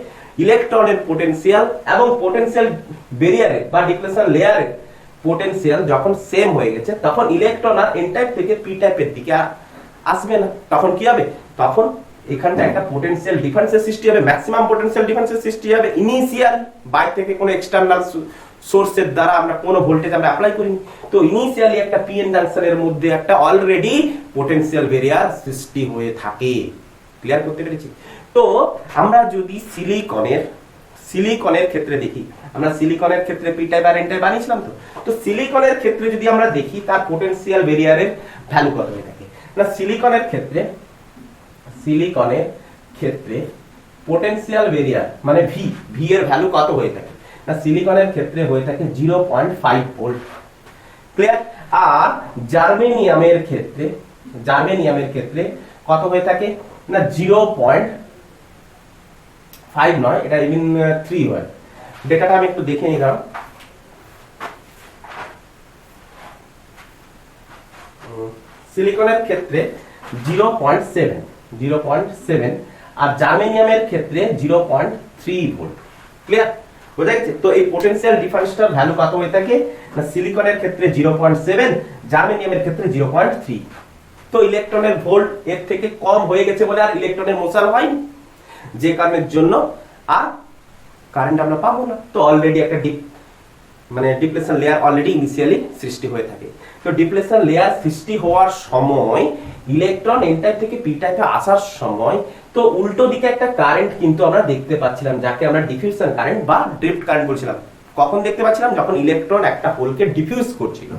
ইলেকট্রনের পোটেনশিয়াল এবং পোটেনশিয়াল বেরিয়ারে বা ডিপ্লেশন লেয়ারে পোটেনশিয়াল যখন সেম হয়ে গেছে তখন ইলেকট্রন আর এন টাইপ থেকে পি টাইপের দিকে আসবে না। তখন কি হবে তখন এখানটা একটা পোটেনশিয়াল ডিফারেন্সের সৃষ্টি হবে, ম্যাক্সিমাম পোটেনশিয়াল ডিফারেন্সের সৃষ্টি হবে ইনিশিয়াল বাইরে থেকে কোনো এক্সটার্নাল সোর্সের দ্বারা আমরা কোনো ভোল্টেজ আমরা অ্যাপ্লাই করিনি। তো ইনিশিয়ালি একটা পিএন জাংশনের মধ্যে একটা অলরেডি পোটেনশিয়াল বেরিয়ার সৃষ্টি হয়ে থাকে। ক্লিয়ার করতে পেরেছি? তো আমরা যদি সিলিকনের ক্ষেত্রে দেখি, আমরা সিলিকনের ক্ষেত্রে পি টাইপ আর এন টাইপ বানিয়েছিলাম। তো সিলিকনের ক্ষেত্রে যদি আমরা দেখি তার পোটেনশিয়াল বেরিয়ারের ভ্যালু কত হয়ে থাকে না সিলিকনের ক্ষেত্রে পোটেনশিয়াল বেরিয়ার মানে ভি এর ভ্যালু কত হয়ে থাকে না সিলিকনের ক্ষেত্রে হয়ে থাকে 0.5 ভোল্ট। ক্লিয়ার? আর জার্মেনিয়ামের ক্ষেত্রে কত হয়ে থাকে না 0.5 নয়, এটা ইভেন 3 হয়। ডেটাটা আমি একটু দেখে নিলাম। সিলিকনের ক্ষেত্রে 0.7 আর জার্মেনিয়ামের ক্ষেত্রে 0.3 ভোল্ট। ক্লিয়ার? বোঝা গেছে? তো এই পোটেনশিয়াল ডিফারেন্সটার ভ্যালু কত হয়ে থাকে না সিলিকনের ক্ষেত্রে 0.7, জার্মেনিয়ামের ক্ষেত্রে 0.3। তো ইলেকট্রনের ভোল্ট এর থেকে কম হয়ে গেছে বলে আর ইলেকট্রনের মোশন হয়নি, যে কারণের জন্য আর কারেন্ট আমরা পাবো না। তো অলরেডি একটা ডিপ্লেশন লেয়ার অলরেডি ইনিশিয়ালি সৃষ্টি হয়ে থাকে। তো ডিপ্লেশন লেয়ার সৃষ্টি হওয়ার সময় ইলেকট্রন এন টাইপ থেকে পি টাইপে আসার সময় তো উল্টো দিকে একটা কারেন্ট কিন্তু আমরা দেখতে পাচ্ছিলাম, যাকে আমরা ডিফিউশন কারেন্ট বা ড্রিফট কারেন্ট বলছিলাম। কখন দেখতে পাচ্ছিলাম যখন ইলেকট্রন একটা হোলকে ডিফিউজ করছিল।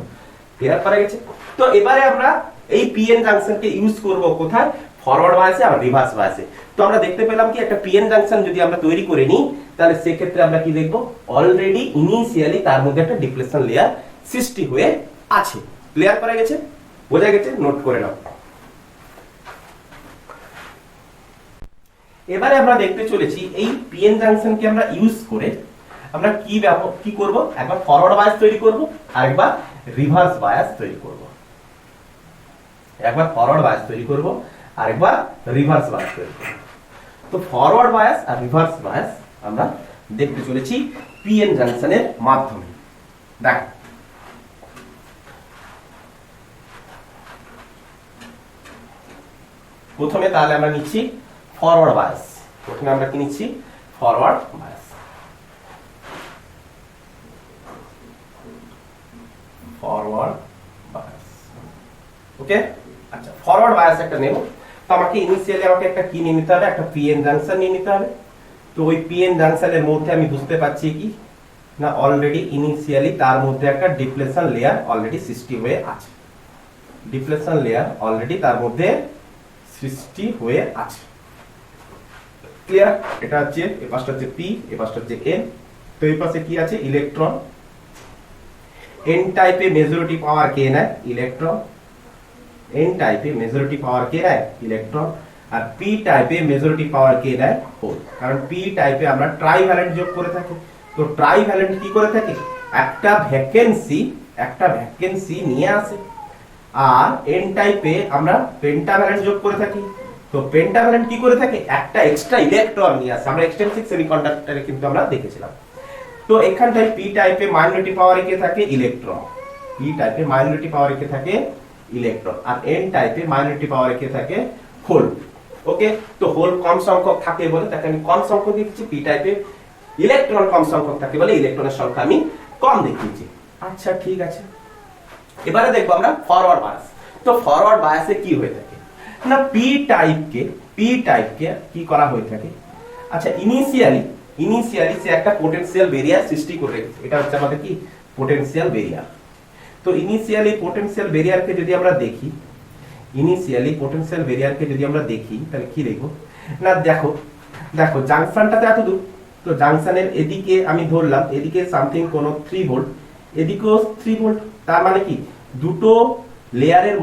ক্লিয়ার করা গেছে? তো এবারে আমরা এই পিএন জাংশনকে ইউজ করব কোথায় ফরওয়ার্ড বায়াসে আর রিভার্স বায়াসে। তো আমরা দেখতে পেলাম কি একটা পিএন জাংশন যদি আমরা তৈরি করে নিই তাহলে সেক্ষেত্রে আমরা কি দেখব, অলরেডি ইনিশিয়ালি তার মধ্যে একটা ডিপ্লেশন লেয়ার সৃষ্টি হয়ে আছে। ক্লিয়ার করা গেছে, বোঝা গেছে, নোট করে নাও। এবারে আমরা দেখতে চলেছি এই পিএন জাংশনকে আমরা ইউজ করে আমরা কি করব, একবার ফরওয়ার্ড বায়াস তৈরি করব আর একবার রিভার্স বায়াস তৈরি করব। একবার ফরওয়ার্ড বায়াস তৈরি করব আর একবার রিভার্স বায়াস তৈরি করব। তো ফরওয়ার্ড বায়াস আর রিভার্স বায়াস আমরা দেখতে চলেছি পিএন জাংশনের মাধ্যমে। দেখো প্রথমে তাহলে আমরা নিচ্ছি ফরওয়ার্ড বায়াস। প্রথমে আমরা কি নিচ্ছি, ফরওয়ার্ড বায়াস। ফরওয়ার্ড বায়াস, ওকে। আচ্ছা, ফরওয়ার্ড বায়াস একটা নেব, তো আমাকে ইনিশিয়ালি আমাকে একটা কি নিয়ে নিতে হবে, একটা পিএন জাংশন নিয়ে নিতে হবে। তো ওই পিএন জাংশনের মধ্যে আমি বুঝতে পারছি কি না, অলরেডি ইনিশিয়ালি তার মধ্যে একটা ডিপ্লেশন লেয়ার অলরেডি সৃষ্টি হয়ে আছে। ডিপ্লেশন লেয়ার অলরেডি তার মধ্যে সৃষ্টি হয়ে আছে। ক্লিয়ার? এটা হচ্ছে, এই পাশটা হচ্ছে পি, এই পাশটা হচ্ছে এন। তো এই পাশে কি আছে, ইলেকট্রন। এন টাইপে মেজরিটি পাওয়ার কে নেয়, ইলেকট্রন। এন টাইপে মেজরিটি পাওয়ার কে নেয়, ইলেকট্রন। আর পি টাইপে মেজরিটি পাওয়ার কে নেয়, হোল। কারণ পি টাইপে আমরা ট্রাইভ্যালেন্ট যোগ করে থাকি। তো ট্রাইভ্যালেন্ট কি করে থাকে, একটা ভ্যাকেন্সি নিয়ে আসে। আর এন টাইপে আমরা পেন্টাভ্যালেন্ট যোগ করে থাকি। তো পেন্টাভ্যালেন্ট কি করে থাকে, একটা এক্সট্রা ইলেকট্রন নিয়ে আসে। আমরা এক্সটেন্সিভ সেমিকন্ডাক্টরে কিন্তু আমরা দেখেছিলাম। তো এখানটায় পি টাইপে মাইনরিটি পাওয়ারে কে থাকে, ইলেকট্রন। পি টাইপে মাইনরিটি পাওয়ারে কে থাকে, ইলেকট্রন। আর এন টাইপে মাইনরিটি পাওয়ারে কে থাকে, হোল। ওকে, তো হোল কম সংখ্যক থাকে বলে তাকে আমি কম সংখ্যক দিচ্ছি। পি টাইপে ইলেকট্রন কম সংখ্যক থাকে বলে ইলেকট্রনের সংখ্যা আমি কম দেখিয়েছি। আচ্ছা, ঠিক আছে। এবারে দেখবো আমরা ফরওয়ার্ড বায়াস। তো ফরওয়ার্ড বায়াসে কি হয়ে থাকে না, পি টাইপকে কি করা হয়ে থাকে। আচ্ছা, ইনিশিয়ালি সে একটা পোটেনশিয়াল বেরিয়ার সৃষ্টি করে রেখেছে। এটা হচ্ছে আমাদের কি, পোটেনশিয়াল বেরিয়ার। তো ইনিশিয়ালি পোটেনশিয়াল বেরিয়ারকে যদি আমরা দেখি, তাহলে কি দেখবো না, দেখো জাংশনটাতে এত দূর। তো জাংশনের এদিকে আমি ধরলাম, এদিকে সামথিং কোন 3 ভোল্ট, এদিকেও 3 ভোল্ট। তার মানে কি, দুটো লেয়ারের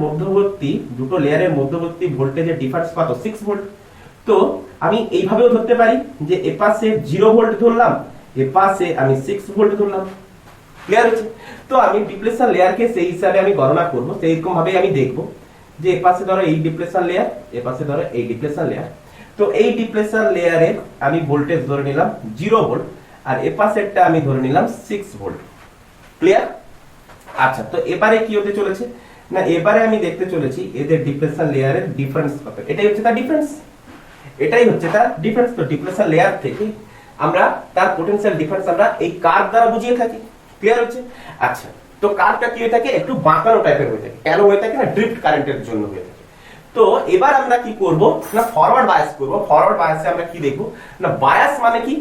মধ্যবর্তী ভোল্টেজের ডিফারেন্স কত, 6 ভোল্ট। তো আমি এইভাবেও ধরতে পারি যে এপাশে 0 ভোল্ট ধরলাম, এপাশে আমি 6 ভোল্ট ধরলাম। ক্লিয়ার হচ্ছে? তো আমি ডিপ্লেশন লেয়ারকে সেই হিসাবে আমি গণনা করব। সেই রকম ভাবে আমি দেখব যে এপাশে ধরো এই ডিপ্লেশন লেয়ার, এপাশে ধরো এই ডিপ্লেশন লেয়ার। তো এই ডিপ্লেশন লেয়ারে আমি ভোল্টেজ ধরে নিলাম 0 ভোল্ট, আর এপাশেরটা আমি ধরে নিলাম 6 ভোল্ট। ক্লিয়ার? আচ্ছা, তো এবারে কি হতে চলেছে না, এবারে আমি দেখতে চলেছি এদের ডিপ্লেশন লেয়ারের ডিফারেন্স কত। এটাই হচ্ছে তার ডিফারেন্স। তো ডিপ্লেশন লেয়ার থেকে আমরা তার পোটেনশিয়াল ডিফারেন্স আমরা এই কার্ভ দ্বারা বুঝিয়ে থাকি। ক্লিয়ার হচ্ছে? আচ্ছা, তো কার্ভটা কি হয়ে থাকে, একটু বাঁকানো টাইপের হয়ে থাকে। কেন হয়ে থাকে না, ড্রিফট কারেন্টের জন্য হয়ে থাকে। তো এবার আমরা কি করব না, ফরওয়ার্ড বায়াস করব। ফরওয়ার্ড বায়াসে আমরা কি দেখব না, বায়াস মানে কি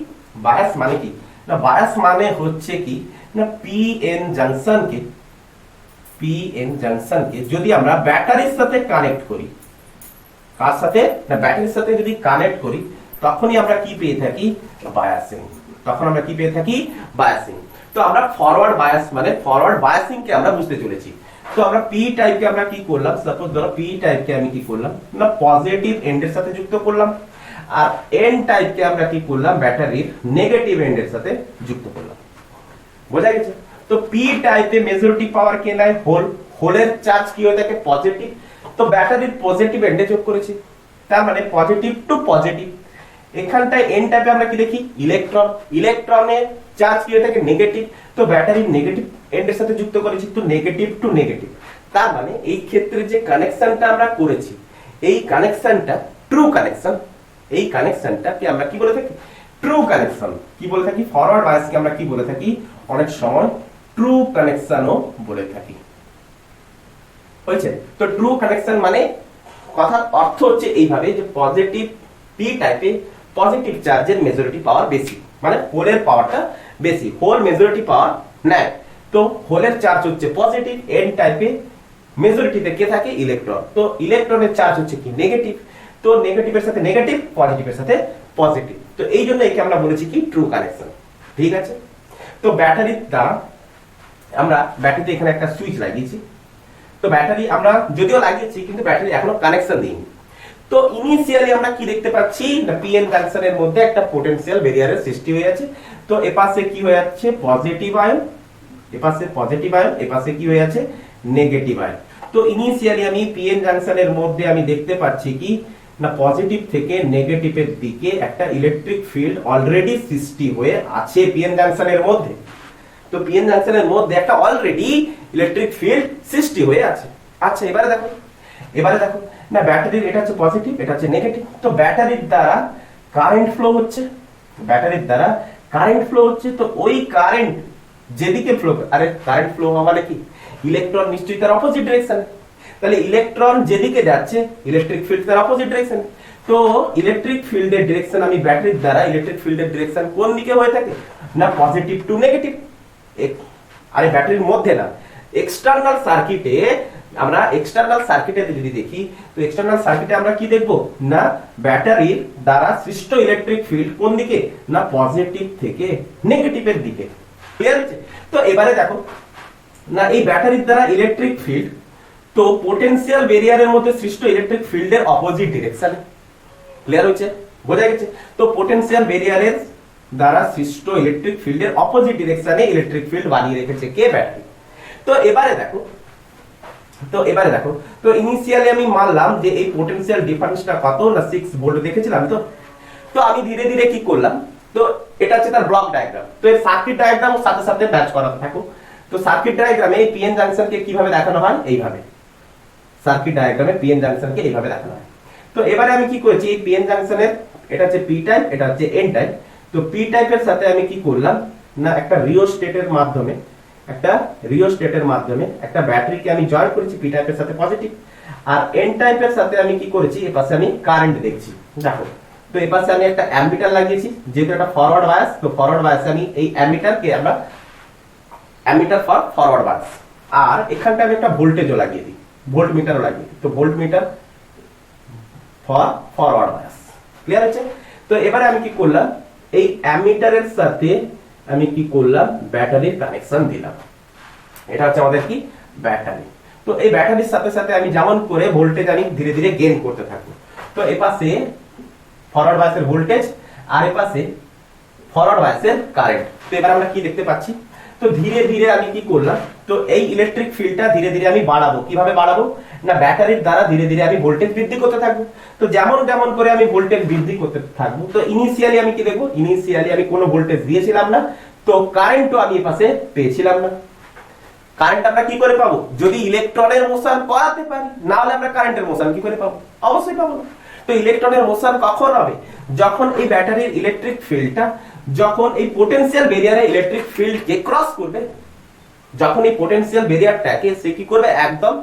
না, বায়াস মানে হচ্ছে কি না, পিএন জাংশনকে যদি আমরা ব্যাটারির সাথে কানেক্ট করি, কার সাথে না, ব্যাটারির সাথে যদি কানেক্ট করি, তখনই আমরা কি পেয়ে থাকি, বায়াসিং। তো আমরা ফরওয়ার্ড বায়াস মানে ফরওয়ার্ড বায়াসিং কে আমরা বুঝতে চলেছি। তো আমরা পি টাইপকে আমরা কি করলাম, সাপোজ ধরো পি টাইপকে আমি কি করলাম না, পজিটিভ এন্ডের সাথে যুক্ত করলাম। আর এন টাইপকে আমরা কি করলাম, ব্যাটারির নেগেটিভ এন্ডের সাথে যুক্ত করলাম। বোঝা গেছে? তো পি টাইপে মেজরিটি পাওয়ার কে নেয়, হোলের চার্জ কি হয়ে থাকে, পজিটিভ। তো ব্যাটারির পজিটিভ এন্ডে যোগ করেছি, তার মানে পজিটিভ টু পজিটিভ। এখানটায় এন টাইপে আমরা কি দেখি, ইলেকট্রনের চার্জ কি হয়ে থাকে, নেগেটিভ। তো ব্যাটারির নেগেটিভ এন্ডের সাথে যুক্ত করেছি, তো নেগেটিভ টু নেগেটিভ। তার মানে এই ক্ষেত্রে যে কানেকশনটা আমরা করেছি, এই কানেকশনটা ট্রু কানেকশন। এই কানেকশনটাকে আমরা কি বলে থাকি, ট্রু কানেকশন। কি বলে থাকি, ফরওয়ার্ড বায়াসকে আমরা কি বলে থাকি, অনেক সময় ট্রু কানেকশনও বলে থাকি। হয়েছে? তো ট্রু কানেকশন মানে কথার অর্থ হচ্ছে এইভাবে যে পজিটিভ পি টাইপে পজিটিভ চার্জের মেজরিটি পাওয়ার বেশি, মানে হোলের পাওয়ারটা বেশি, হোল মেজরিটি পাওয়ার নেয়। তো হোলের চার্জ হচ্ছে পজিটিভ, এন টাইপে মেজরিটিতে কে থাকে, ইলেকট্রন। তো ইলেকট্রনের চার্জ হচ্ছে কি, নেগেটিভ। তো নেগেটিভের সাথে নেগেটিভ, পজিটিভের সাথে পজিটিভ। তো তো এই জন্য একে আমরা বলেছি কি ট্রু কানেকশন। ঠিক আছে, তো ব্যাটারির দ্বারা আমরা ব্যাটারিতে এখানে একটা সুইচ লাগিয়েছি, তো ব্যাটারি আমরা যদিও লাগিয়েছি কিন্তু ব্যাটারি এখনো কানেকশন দিইনি। তো ইনিশিয়ালি আমরা কি দেখতে পাচ্ছি না পিএন জাংশনের মধ্যে একটা পোটেনশিয়াল ব্যারিয়ারের সৃষ্টি হয়ে আছে। তো এপাশে কি হয়ে যাচ্ছে পজিটিভ আয়ন, এপাশে পজিটিভ আয়ন, এপাশে কি হয়ে আছে নেগেটিভ আয়ন। তো ইনিশিয়ালি আমি পিএন জাংশনের মধ্যে আমি দেখতে পাচ্ছি কি না পজিটিভ থেকে নেগেটিভের দিকে একটা ইলেকট্রিক ফিল্ড অলরেডি সৃষ্টি হয়ে আছে পিএন জাংশনের মধ্যে। তো পিএন জাংশনের মধ্যে একটা অলরেডি ইলেকট্রিক ফিল্ড সৃষ্টি হয়ে আছে। আচ্ছা এবারে দেখো না ব্যাটারির এটা হচ্ছে পজিটিভ, এটা হচ্ছে নেগেটিভ। তো ব্যাটারির দ্বারা কারেন্ট ফ্লো হচ্ছে, ব্যাটারির দ্বারা কারেন্ট ফ্লো হচ্ছে। তো ওই কারেন্ট যেদিকে ফ্লো, আরে কারেন্ট ফ্লো হওয়া মানে কি ইলেকট্রন নিশ্চয়ই তার অপোজিট ডাইরেকশনে, তাহলে ইলেকট্রন যেদিকে যাচ্ছে ইলেকট্রিক ফিল্ড তার অপোজিট ডাইরেকশনে। তো ইলেকট্রিক ফিল্ডের ডাইরেকশন আমি ব্যাটারির দ্বারা ইলেকট্রিক ফিল্ডের ডাইরেকশন কোন দিকে হয়ে থাকে না পজিটিভ টু নেগেটিভ। আরে ব্যাটারির মধ্যে না, এক্সটার্নাল সার্কিটে আমরা এক্সটার্নাল সার্কিটে যদি দেখি তো এক্সটার্নাল সার্কিটে আমরা কি দেখব না ব্যাটারির দ্বারা সৃষ্ট ইলেকট্রিক ফিল্ড কোন দিকে না পজিটিভ থেকে নেগেটিভের দিকে। ক্লিয়ার হচ্ছে? তো এবারে দেখো না এই ব্যাটারির দ্বারা ইলেকট্রিক ফিল্ড তো পোটেনশিয়াল ব্যারিয়ারের মধ্যে সৃষ্ট ইলেকট্রিক ফিল্ডের অপোজিট ডিরেকশনে। ক্লিয়ার হচ্ছে? বোঝা গেছে? তো পোটেনশিয়াল ব্যারিয়ারের দ্বারা সৃষ্ট ইলেকট্রিক ফিল্ডের অপোজিট ডিরেকশনে ইলেকট্রিক ফিল্ড বানিয়ে রেখেছে কে ব্যাটারি। তো এবারে দেখো তো ইনিশিয়ালি আমি মানলাম যে এই পোটেনশিয়াল ডিফারেন্সটা কত না 6 ভোল্ট দেখেছিলাম। তো আমি ধীরে ধীরে কি করলাম, তো এটা হচ্ছে তার ব্লক ডায়াগ্রাম। তো এর সার্কিট ডায়াগ্রাম সাথে সাথে ম্যাচ করাতে থাকো। তো সার্কিট ডায়াগ্রামে এই পিএন জাংশনকে কিভাবে দেখানো হয় এইভাবে, সার্কিট ডায়াগ্রামে পিএন জাংশনকে এইভাবে দেখানো হয়। তো এবারে আমি কি করেছি এই পিএন জাংশনের এটা হচ্ছে পি টাইপ, এটা হচ্ছে এন টাইপ। তো পি টাইপের সাথে আমি কি করলাম না একটা রিওস্টেটের মাধ্যমে একটা ব্যাটারিকে আমি জয়েন করেছি পি টাইপের সাথে পজিটিভ, আর এন টাইপের সাথে আমি কি করেছি এপাশে আমি কারেন্ট দেখছি। দেখো তো এপাশে আমি একটা অ্যামিটার লাগিয়েছি, যেহেতু এটা ফরওয়ার্ড বায়াস, তো ফরওয়ার্ড বায়াসে আমি এই অ্যামিটারকে আমরা অ্যামিটার ফর ফরওয়ার্ড বায়াস, আর এখানটা আমি একটা ভোল্টেজও লাগিয়ে দিই, ভোল্ট মিটারও লাগিয়ে দিই। তো volt metre for forward bias. Clear হচ্ছে? তো এবারে আমি কি করলাম এই অ্যামিটারের সাথে আমি কি করলাম ব্যাটারির কানেকশন দিলাম। এটা হচ্ছে আমাদের কি ব্যাটারি। তো এই ব্যাটারির সাথে সাথে আমি যেমন করে ভোল্টেজ আমি ধীরে ধীরে গেইন করতে থাকবো। তো এপাশে ফরওয়ার্ড বায়াসের ভোল্টেজ আর এপাশে ফরওয়ার্ড বায়াসের কারেন্ট। তো এবার আমরা কি দেখতে পাচ্ছি, তো ধীরে ধীরে আমি কি করলাম তো এই ইলেকট্রিক ফিল্ডটা ধীরে ধীরে আমি বাড়াবো। কিভাবে বাড়াবো না ব্যাটারির দ্বারা ধীরে ধীরে আমি ভোল্টেজ বৃদ্ধি করতে থাকবো। তো যেমন যেমন করে আমি ভোল্টেজ বৃদ্ধি করতে থাকবো, তো ইনিশিয়ালি আমি কি দেখবো, ইনিশিয়ালি আমি কোনো ভোল্টেজ দিয়েছিলাম না, তো কারেন্টও আমি এপাশে পেয়েছিলাম না। কারেন্ট আমরা কি করে পাবো, যদি ইলেকট্রনের মোশন করাতে পারি, না হলে আমরা কারেন্টের মোশন কি করে পাবো, অবশ্যই পাবো না। তো ইলেকট্রনের মোশন কখন হবে, যখন এই ব্যাটারির ইলেকট্রিক ফিল্ডটা যখন এই পোটেনশিয়াল ব্যারিয়ারে ইলেকট্রিক ফিল্ডকে ক্রস করবে, যখন এই পোটেনশিয়াল ব্যারিয়ারটাকে সে কি করবে একদম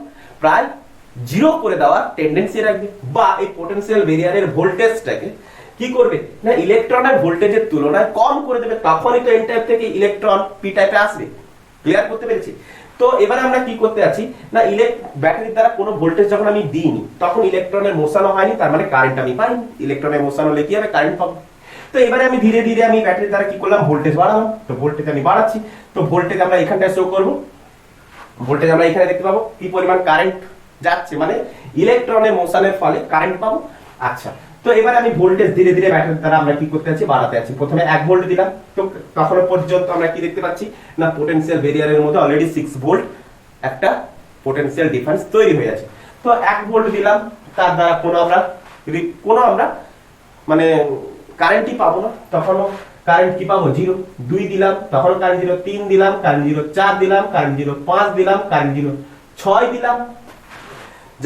প্রায় জিরো করে দেওয়ার টেন্ডেন্সি রাখবে, বা এই পোটেনশিয়াল ব্যারিয়ারের ভোল্টেজটাকে কি করবে না ইলেকট্রনের ভোল্টেজের তুলনায় কম করে দেবে, তখনই তো এন টাইপ থেকে ইলেকট্রন পি টাইপে আসবে। ক্লিয়ার করতে পেরেছি? তো এবারে আমরা কি করতে আছি না ব্যাটারির দ্বারা কোনো ভোল্টেজ যখন আমি দিইনি তখন ইলেকট্রনের মোশনও হয়নি, তার মানে কারেন্ট আমি পাইনি। ইলেকট্রনের মোশন হলে কি হবে, কারেন্ট পাবো। তো এবারে আমি ধীরে ধীরে আমি ব্যাটারির দ্বারা কি করলাম ভোল্টেজ বাড়ালাম। তো ভোল্টেজ আমি বাড়াচ্ছি, তো ভোল্টেজ আমরা এখানটায় শো করব, ভোল্টেজ আমরা এখানে দেখতে পাবো কি পরিমাণ কারেন্ট যাচ্ছে, মানে ইলেকট্রনের মোশনের ফলে কারেন্ট পাবো। আচ্ছা তো এবারে আমি ভোল্টেজ ধীরে ধীরে ব্যাটারির দ্বারা আমরা কি করতে আছি বাড়াতে আছি। প্রথমে 1 ভোল্ট দিলাম, তো তখন পর্যন্ত আমরা কি দেখতে পাচ্ছি না পোটেনশিয়াল ব্যারিয়ারের মধ্যে অলরেডি 6 ভোল্ট একটা পোটেনশিয়াল ডিফারেন্স তৈরি হয়ে আছে। তো 1 ভোল্ট দিলাম, তার দ্বারা কোনো আমরা মানে কারেন্টই পাবো না, তখনও কারেন্ট কি পাবো 0। 2 দিলাম, তখন কারেন্ট 0। 3 দিলাম, কারেন্ট 0। 4 দিলাম, কারেন্ট 0। 5 দিলাম, কারেন্ট 0। 6 দিলাম,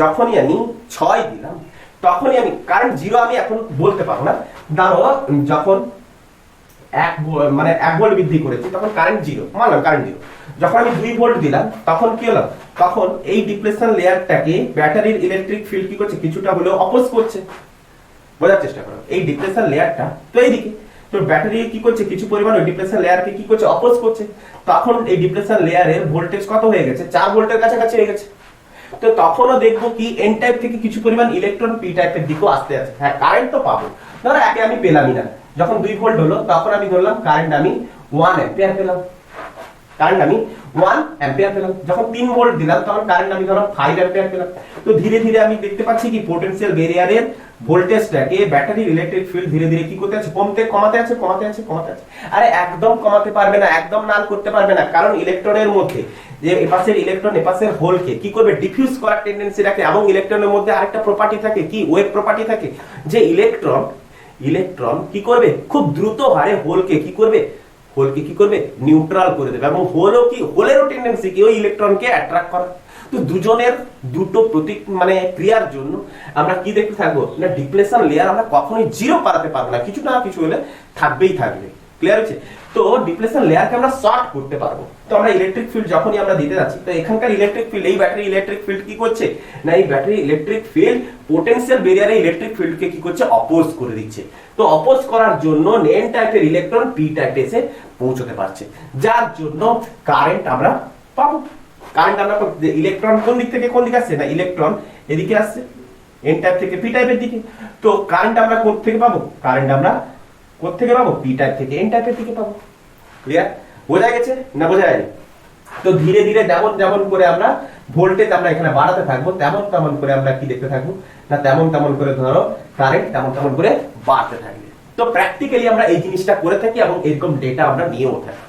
যখনই আমি 6 দিলাম তখনই আমি কারেন্ট 0 আমি এখন বলতে পারবো না, ধরো যখন 1 ভোল্ট বৃদ্ধি করেছি তখন কারেন্ট 0 মানলাম, কারেন্ট 0। যখন আমি 2 ভোল্ট দিলাম তখন কি হলো, তখন এই ডিপ্লেশন লেয়ারটাকে ব্যাটারির ইলেকট্রিক ফিল্ড কি করছে কিছুটা হলেও অপোজ করছে। বোঝার চেষ্টা করো, এই ডিপ্লেশন লেয়ারটা তো এইদিকে, তো ব্যাটারি কি করছে কিছু পরিমাণ ওই ডিপ্লেশন লেয়ারকে কি করছে অপোজ করছে, তখন এই ডিপ্লেশন লেয়ারের ভোল্টেজ কত হয়ে গেছে 4 ভোল্টের কাছাকাছি হয়ে গেছে। তো তখনও দেখবো কি এন টাইপ থেকে কিছু পরিমাণ ইলেকট্রন পি টাইপের দিকেও আসতে আছে। হ্যাঁ কারেন্ট তো পাবো, ধরো একে আমি পেলামই না, যখন 2 ভোল্ট হলো তখন আমি ধরলাম কারেন্ট আমি 1 অ্যাম্পিয়ার পেলাম, কারেন্ট আমি 1 অ্যাম্পিয়ার পেলাম। যখন 3 ভোল্ট দিলাম তখন কারেন্ট আমি ধরলাম 5 অ্যাম্পিয়ার পেলাম। তো ধীরে ধীরে আমি দেখতে পাচ্ছি কি পোটেনশিয়াল ব্যারিয়ারের ভোল্টেজটাকে ব্যাটারির ইলেকট্রিক ফিল্ড ধীরে ধীরে কি করতে আছে, কমাতে আছে। আরে একদম কমাতে পারবে না, একদম নাল করতে পারবে না, কারণ ইলেকট্রনের মধ্যে যে এপাশের ইলেকট্রন এপাশের হোলকে কি করবে, ডিফিউজ করার টেন্ডেন্সি রাখে। এবং ইলেকট্রনের মধ্যে আরেকটা প্রপার্টি থাকে, কি ওয়েভ প্রপার্টি থাকে, যে ইলেকট্রন কি করবে, খুব দ্রুত হারে হোলকে কি করবে নিউট্রাল করে দেবে। এবং হোলেরও টেন্ডেন্সি কি ওই ইলেকট্রনকে অ্যাট্রাক্ট করা। তো দুজনের দুটো প্রতীক মানে ক্রিয়ার জন্য আমরা কি দেখতে থাকবো না, ডিপ্লেশন লেয়ার আমরা কখনোই জিরো পারাতে পারবো না, কিছু না কিছু হলে থাকবে। ক্লিয়ার হচ্ছে? তো ডিপ্লেশন লেয়ারকে আমরা শর্ট করতে পারবো। তো আমরা ইলেকট্রিক ফিল্ড যখনই আমরা দিতে যাচ্ছি, তো এখানকার ইলেকট্রিক ফিল্ড, এই ব্যাটারি ইলেকট্রিক ফিল্ড কি করছে না, এই ব্যাটারি ইলেকট্রিক ফিল্ড পোটেনশিয়াল ব্যারিয়ারে ইলেকট্রিক ফিল্ডকে কি করছে, অপোজ করে দিচ্ছে। তো অপোজ করার জন্য এন টাইপের ইলেকট্রন পি টাইপে এসে পৌঁছতে পারছে, যার জন্য কারেন্ট আমরা পাবো। কারেন্ট আমরা ইলেকট্রন কোন দিক থেকে কোন দিকে আসছে না, ইলেকট্রন এদিকে আসছে এন টাইপ থেকে পি টাইপের দিকে। তো কারেন্ট আমরা কোথা থেকে পাবো, কারেন্ট আমরা কোথা থেকে পাবো, পি টাইপ থেকে এন টাইপের দিকে পাবো। ক্লিয়ার? বোঝা গেছে না বোঝা যায়নি? তো ধীরে ধীরে যেমন করে আমরা ভোল্টেজ আমরা এখানে বাড়াতে থাকবো, তেমন করে আমরা কি দেখতে থাকবো না, তেমন করে ধরো কারেন্ট তেমন করে বাড়তে থাকবে। তো প্র্যাকটিক্যালি আমরা এই জিনিসটা করে থাকি এবং এরকম ডেটা আমরা নিয়েও থাকি।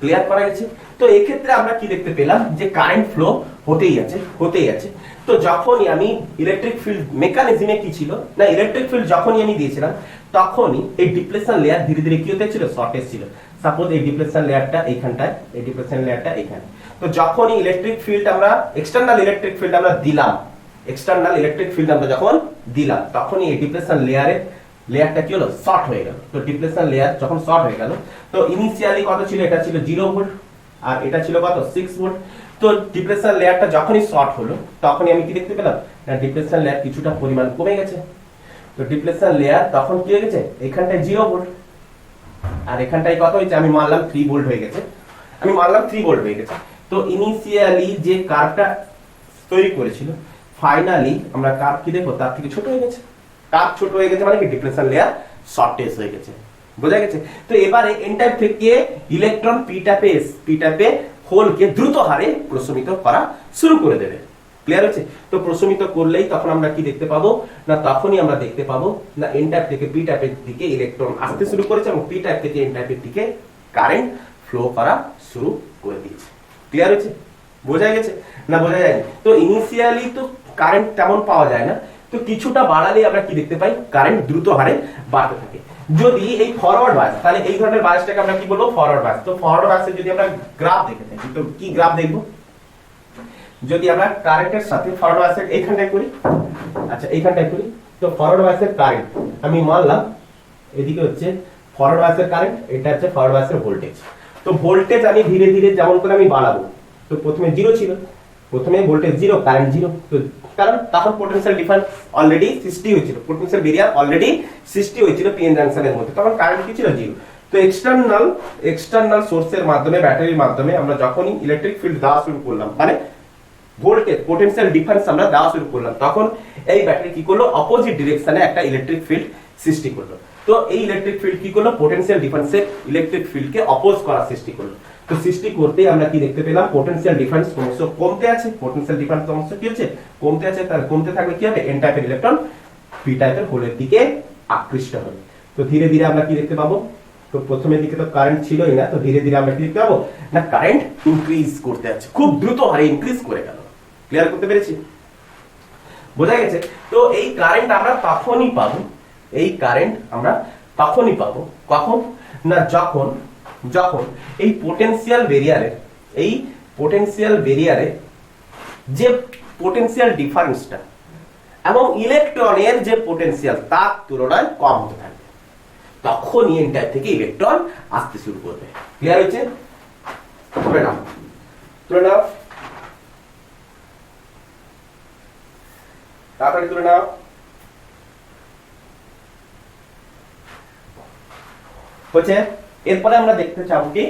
ক্লিয়ার করা গেছে? তো এই ক্ষেত্রে আমরা কি দেখতে পেলাম যে কারেন্ট ফ্লো হতেই আছে। তো যখনই আমি ইলেকট্রিক ফিল্ড মেকানিজমে কি ছিল না, ইলেকট্রিক ফিল্ড যখনই আমি দিয়েছিলাম তখনই এই ডিপ্লেশন লেয়ার ধীরে ধীরে কি হতে ছিল, শর্টেজ ছিল। সাপোজ এই ডিপ্লেশন লেয়ারটা এইখানটায়, এই ডিপ্লেশন লেয়ারটা এইখানে। তো যখনই ইলেকট্রিক ফিল্ড আমরা এক্সটার্নাল ইলেকট্রিক ফিল্ড আমরা যখন দিলাম তখনই এই ডিপ্লেশন লেয়ারটা কি হলো, শর্ট হয়ে গেল। তো ডিপ্লেশন লেয়ার যখন শর্ট হয়ে গেল, তো ইনিশিয়ালি কত ছিল, এটা ছিল 0 ভোল্ট আর এটা ছিল কত, 6 ভোল্ট। তো ডিপ্লেশন লেয়ারটা যখনই শর্ট হলো তখনই আমি কি দেখতে পেলাম না, ডিপ্লেশন লেয়ার কিছুটা পরিমাণ কমে গেছে। তো ডিপ্লেশন লেয়ার তখন কি হয়ে গেছে, এখানটায় 0 ভোল্ট আর এখানটায় কত হয়েছে, আমি মানলাম 3 ভোল্ট হয়ে গেছে। তো ইনিশিয়ালি যে কার্ভটা তৈরি করেছিল, ফাইনালি আমরা কার্ভ কি দেখো তার থেকে ছোট হয়ে গেছে। কার্ভ ছোট হয়ে গেছে মানে কি, ডিপ্লেশন লেয়ার শর্টেজ হয়ে গেছে। বোঝা গেছে? তো এবারে এন টাইপ থেকে ইলেকট্রন পি টাইপে হোলকে দ্রুত হারে প্রশমিত করা শুরু করে দেবে। ক্লিয়ার হচ্ছে? তো প্রশমিত করলেই তখন আমরা কি দেখতে পাবো না, তখনই আমরা দেখতে পাবো না এন টাইপ থেকে পি টাইপের দিকে ইলেকট্রন আসতে শুরু করেছে এবং পি টাইপ থেকে এন টাইপের দিকে কারেন্ট ফ্লো করা শুরু করে দিয়েছে। ক্লিয়ার হচ্ছে? বোঝা গেছে না বোঝা যায়নি? তো ইনিশিয়ালি তো কারেন্ট তেমন পাওয়া যায় না, তো কিছুটা বাড়ালেই আমরা কি দেখতে পাই, কারেন্ট দ্রুত হারে বাড়তে থাকে। যদি এই ফরওয়ার্ড বায়াস, তাহলে এই ধরনের বায়াসটাকে আমরা কি বলবো, ফরওয়ার্ড বায়াস। তো ফরওয়ার্ড বায়াসের যদি আমরা গ্রাফ দেখে থাকি, তো কি গ্রাফ দেখবো, যদি আমরা কারেন্টের সাথে ফরওয়ার্ড বায়াসের এইখানটায় করি, আচ্ছা এইখানটায় করি, তো ফরওয়ার্ড বায়াসের কারেন্ট আমি মানলাম এদিকে হচ্ছে ফরওয়ার্ড বায়াসের কারেন্ট, এটা হচ্ছে ফরওয়ার্ড বায়াসের ভোল্টেজ। তো ভোল্টেজ আমি ধীরে ধীরে যেমন করে আমি বাড়াবো, তো প্রথমে 0 ছিল, প্রথমে ভোল্টেজ 0 কারেন্ট 0, তো কারণ তখন পোটেনশিয়াল ডিফারেন্স অলরেডি সৃষ্টি হয়েছিল, পোটেনশিয়াল ব্যারিয়ার অলরেডি সৃষ্টি হয়েছিল পিএন জাংশনের মধ্যে, তখন কারেন্ট কি ছিল 0। তো এক্সটার্নাল সোর্সের মাধ্যমে, ব্যাটারির মাধ্যমে আমরা যখনই ইলেকট্রিক ফিল্ড দেওয়া শুরু করলাম, মানে ভোল্টেজ পোটেনশিয়াল ডিফারেন্স আমরা দেওয়া শুরু করলাম, তখন এই ব্যাটারি কি করলো, অপোজিট ডিরেকশনে একটা ইলেকট্রিক ফিল্ড সৃষ্টি করলো। তো এই ইলেকট্রিক ফিল্ড কি করলো, পোটেনশিয়াল ডিফারেন্সের ইলেকট্রিক ফিল্ডকে অপোজ করা সৃষ্টি করলো। তো সৃষ্টি করতে আমরা কি দেখতে পেলাম, পোটেনশিয়াল ডিফারেন্স ক্রমশ কমতে আছে, পোটেনশিয়াল ডিফারেন্স ক্রমশ কি হচ্ছে, কমতে আছে। তার কমতে থাকলে কি হবে, এন টাইপের ইলেকট্রন পি টাইপের হোলের দিকে আকৃষ্ট হবে। তো ধীরে ধীরে আমরা কি দেখতে পাবো, তো প্রথমের দিকে তো কারেন্ট ছিলই না, তো ধীরে ধীরে আমরা কি দেখতে পাবো না, কারেন্ট ইনক্রিজ করতে আছে, খুব দ্রুত হারে ইনক্রিজ করে গেল। ক্লিয়ার করতে পেরেছি? বোঝা গেছে? তো এই কারেন্ট আমরা তখনই পাবো, কখন না, যখন এই পোটেনশিয়াল ব্যারিয়ারে যে পোটেনশিয়াল ডিফারেন্সটা এবং ইলেকট্রনের যে পোটেনশিয়াল তার তুলনায় কম হতে থাকবে, তখনই এন টাইপ থেকে ইলেকট্রন আসতে শুরু করবে। ক্লিয়ার হয়েছে? তুলে নাও তাড়াতাড়ি তুলে নাও। হচ্ছে এরপরে আমরা দেখতে চাবো কি,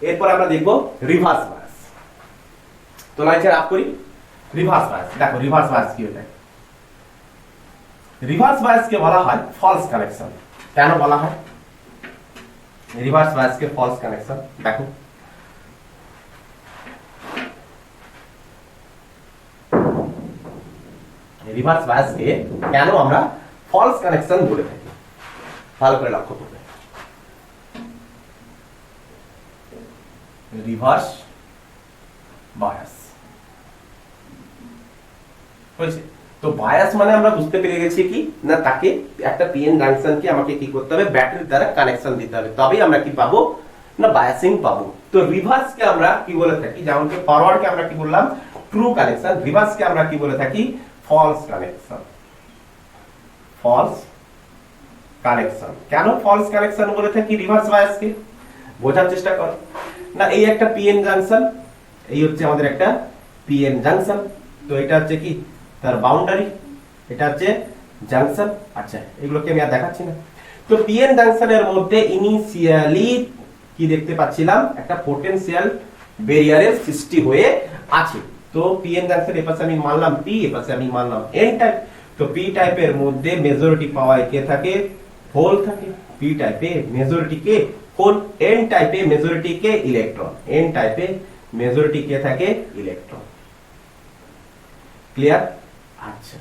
এরপরে আমরা দেখবো রিভার্স বায়াস। তো লাইনটা আপ করি, রিভার্স বায়াস। দেখো রিভার্স বায়াস কি হয়, রিভার্স বায়াস কে বলা হয় ফলস কানেকশন। কেন বলা হয়, রিভার্স বায়াসকে ফলস কানেকশন। দেখো রিভার্স বায়াসকে কেন আমরা ফলস কানেকশন বলে থাকি, ভালো করে লক্ষ্য করবে। রিভার্স বায়াস হয়েছে তো বায়াস মানে আমরা বুঝতে পেরে গেছি কি না, তাকে একটা পিএন জাংশনকে আমাকে কি করতে হবে, ব্যাটারির দ্বারা কানেকশন দিতে হবে, তবেই আমরা কি পাবো না বায়াসিং পাবো। তো রিভার্সকে আমরা কি বলে থাকি, যেমন কি ফরওয়ার্ডকে আমরা কি বললাম ট্রু কানেকশন, রিভার্সকে আমরা কি বলে থাকি ফলস কানেকশন। ফলস কানেকশন কেন ফলস কানেকশন বলে থাকি রিভার্স বায়াসকে, বোঝার চেষ্টা করো না। এই একটা পিএন জাংশন, এই হচ্ছে আমাদের একটা পিএন জাংশন, তো এটা হচ্ছে কি তার বাউন্ডারি, এটা হচ্ছে জাংশন। আচ্ছা এগুলোকে আমি আর দেখাচ্ছি না। তো পিএন জাংশনের মধ্যে ইনিশিয়ালি কি দেখতে পাচ্ছিলাম, একটা পটেনশিয়াল ব্যারিয়ারের সৃষ্টি হয়ে আছে। তো পিএন জাংশন এপাশে আমি মানলাম পি, এপাশে আমি মানলাম এন টাইপ। তো পি টাইপের মধ্যে মেজরিটি পাওয়ায় কে থাকে, হোল থাকে। পি টাইপে মেজরিটি কে হোল, এন টাইপে মেজরিটি কে ইলেকট্রন, এন টাইপে মেজরিটি কে থাকে ইলেকট্রন। ক্লিয়ার? আচ্ছা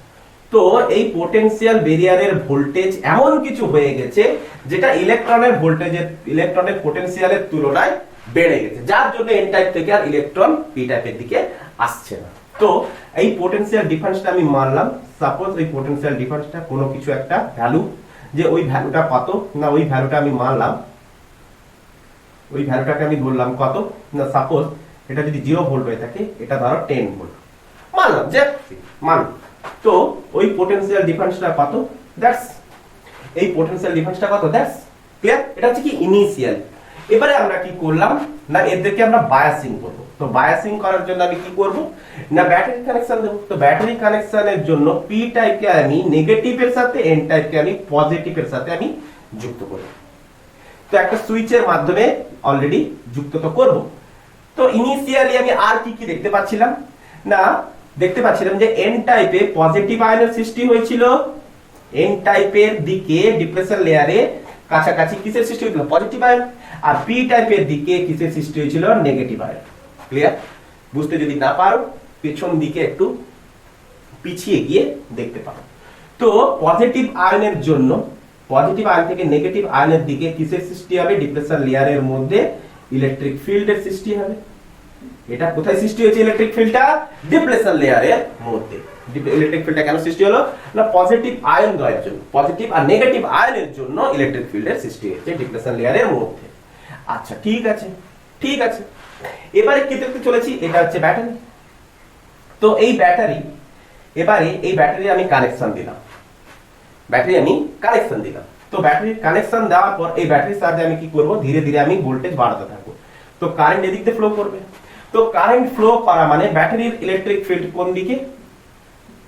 তো এই পোটেনশিয়াল ব্যারিয়ারের ভোল্টেজ এমন কিছু হয়ে গেছে যেটা ইলেকট্রনের ভোল্টেজের, ইলেকট্রনের পোটেনশিয়ালের তুলনায় বেড়ে গেছে, যার জন্য এন টাইপ থেকে আর ইলেকট্রন পি টাইপের দিকে আসছে না। তো এই পোটেনশিয়াল ডিফারেন্সটা আমি মানলাম, সাপোজ এই পোটেনশিয়াল ডিফারেন্সটা কোনো কিছু একটা ভ্যালু, যে ওই ভ্যালুটা কত না, ওই ভ্যালুটা আমি মানলাম, ওই ভ্যালুটাকে আমি ধরলাম কত না, সাপোজ এটা যদি 0 ভোল্ট হয়ে থাকে, এটা ধরো 10 ভোল্ট মানলাম, যে মান। তো ওই পোটেনশিয়াল ডিফারেন্সটা কত, দ্যাটস এই পোটেনশিয়াল ডিফারেন্সটা কত, দ্যাটস ক্লিয়ার। এটা হচ্ছে কি ইনিশিয়াল। এবারে আমরা কি করলাম না, এদেরকে আমরা বায়াসিং করব। তো বায়াসিং করার জন্য আমি কি করব না, ব্যাটারি কানেকশন দেব। তো ব্যাটারি কানেকশনের জন্য পি টাইপকে আমি নেগেটিভের সাথে, এন টাইপকে আমি পজিটিভের সাথে আমি যুক্ত করব। তো একটা সুইচের মাধ্যমে অলরেডি যুক্ত তো করব। তো ইনিশিয়ালি আমি আর কি কি দেখতে পাচ্ছিলাম না, দেখতে পাচ্ছিলাম যে এন টাইপে পজিটিভ আয়নের সৃষ্টি হয়েছিল, এন টাইপের দিকে ডিপ্রেশন লেয়ারে কাছাকাছি কিসের সৃষ্টি হয়েছিল, পজিটিভ আয়ন। আর পি টাইপের দিকে কিসের সৃষ্টি হয়েছিল, নেগেটিভ আয়ন। ক্লিয়ার? বুঝতে যদি না পারো পেছন দিকে একটু পিছিয়ে গিয়ে দেখতে পারো। তো পজিটিভ আয়নের জন্য, পজিটিভ আয়ন থেকে নেগেটিভ আয়নের দিকে কিসের সৃষ্টি হবে, ডিপ্রেশন লেয়ারের মধ্যে ইলেকট্রিক ফিল্ডের সৃষ্টি হবে। এটা কোথায় সৃষ্টি হয়েছে ইলেকট্রিক ফিল্ডটা, ডিপ্লেশন লেয়ারের মধ্যে। ইলেকট্রিক ফিল্ডটা কেন সৃষ্টি হলো না, পজিটিভ আয়ন দ্বয়ের জন্য, পজিটিভ আর নেগেটিভ আয়নের জন্য ইলেকট্রিক ফিল্ডের সৃষ্টি হয়েছে ডিপ্লেশন লেয়ারের মধ্যে। আচ্ছা ঠিক আছে, ঠিক আছে। এবারে কি দেখতে চলেছি, এটা হচ্ছে ব্যাটারি। তো এই ব্যাটারি, এবারে এই ব্যাটারি আমি কানেকশন দিলাম, ব্যাটারি আমি কানেকশন দিলাম। তো ব্যাটারির কানেকশন দেওয়ার পর এই ব্যাটারির সাথে আমি কি করব, ধীরে ধীরে আমি ভোল্টেজ বাড়াতে থাকবো। তো কারেন্ট এদিক দিয়ে ফ্লো করবে। তো কারেন্ট ফ্লো করা মানে ব্যাটারির ইলেকট্রিক ফিল্ড কোন দিকে,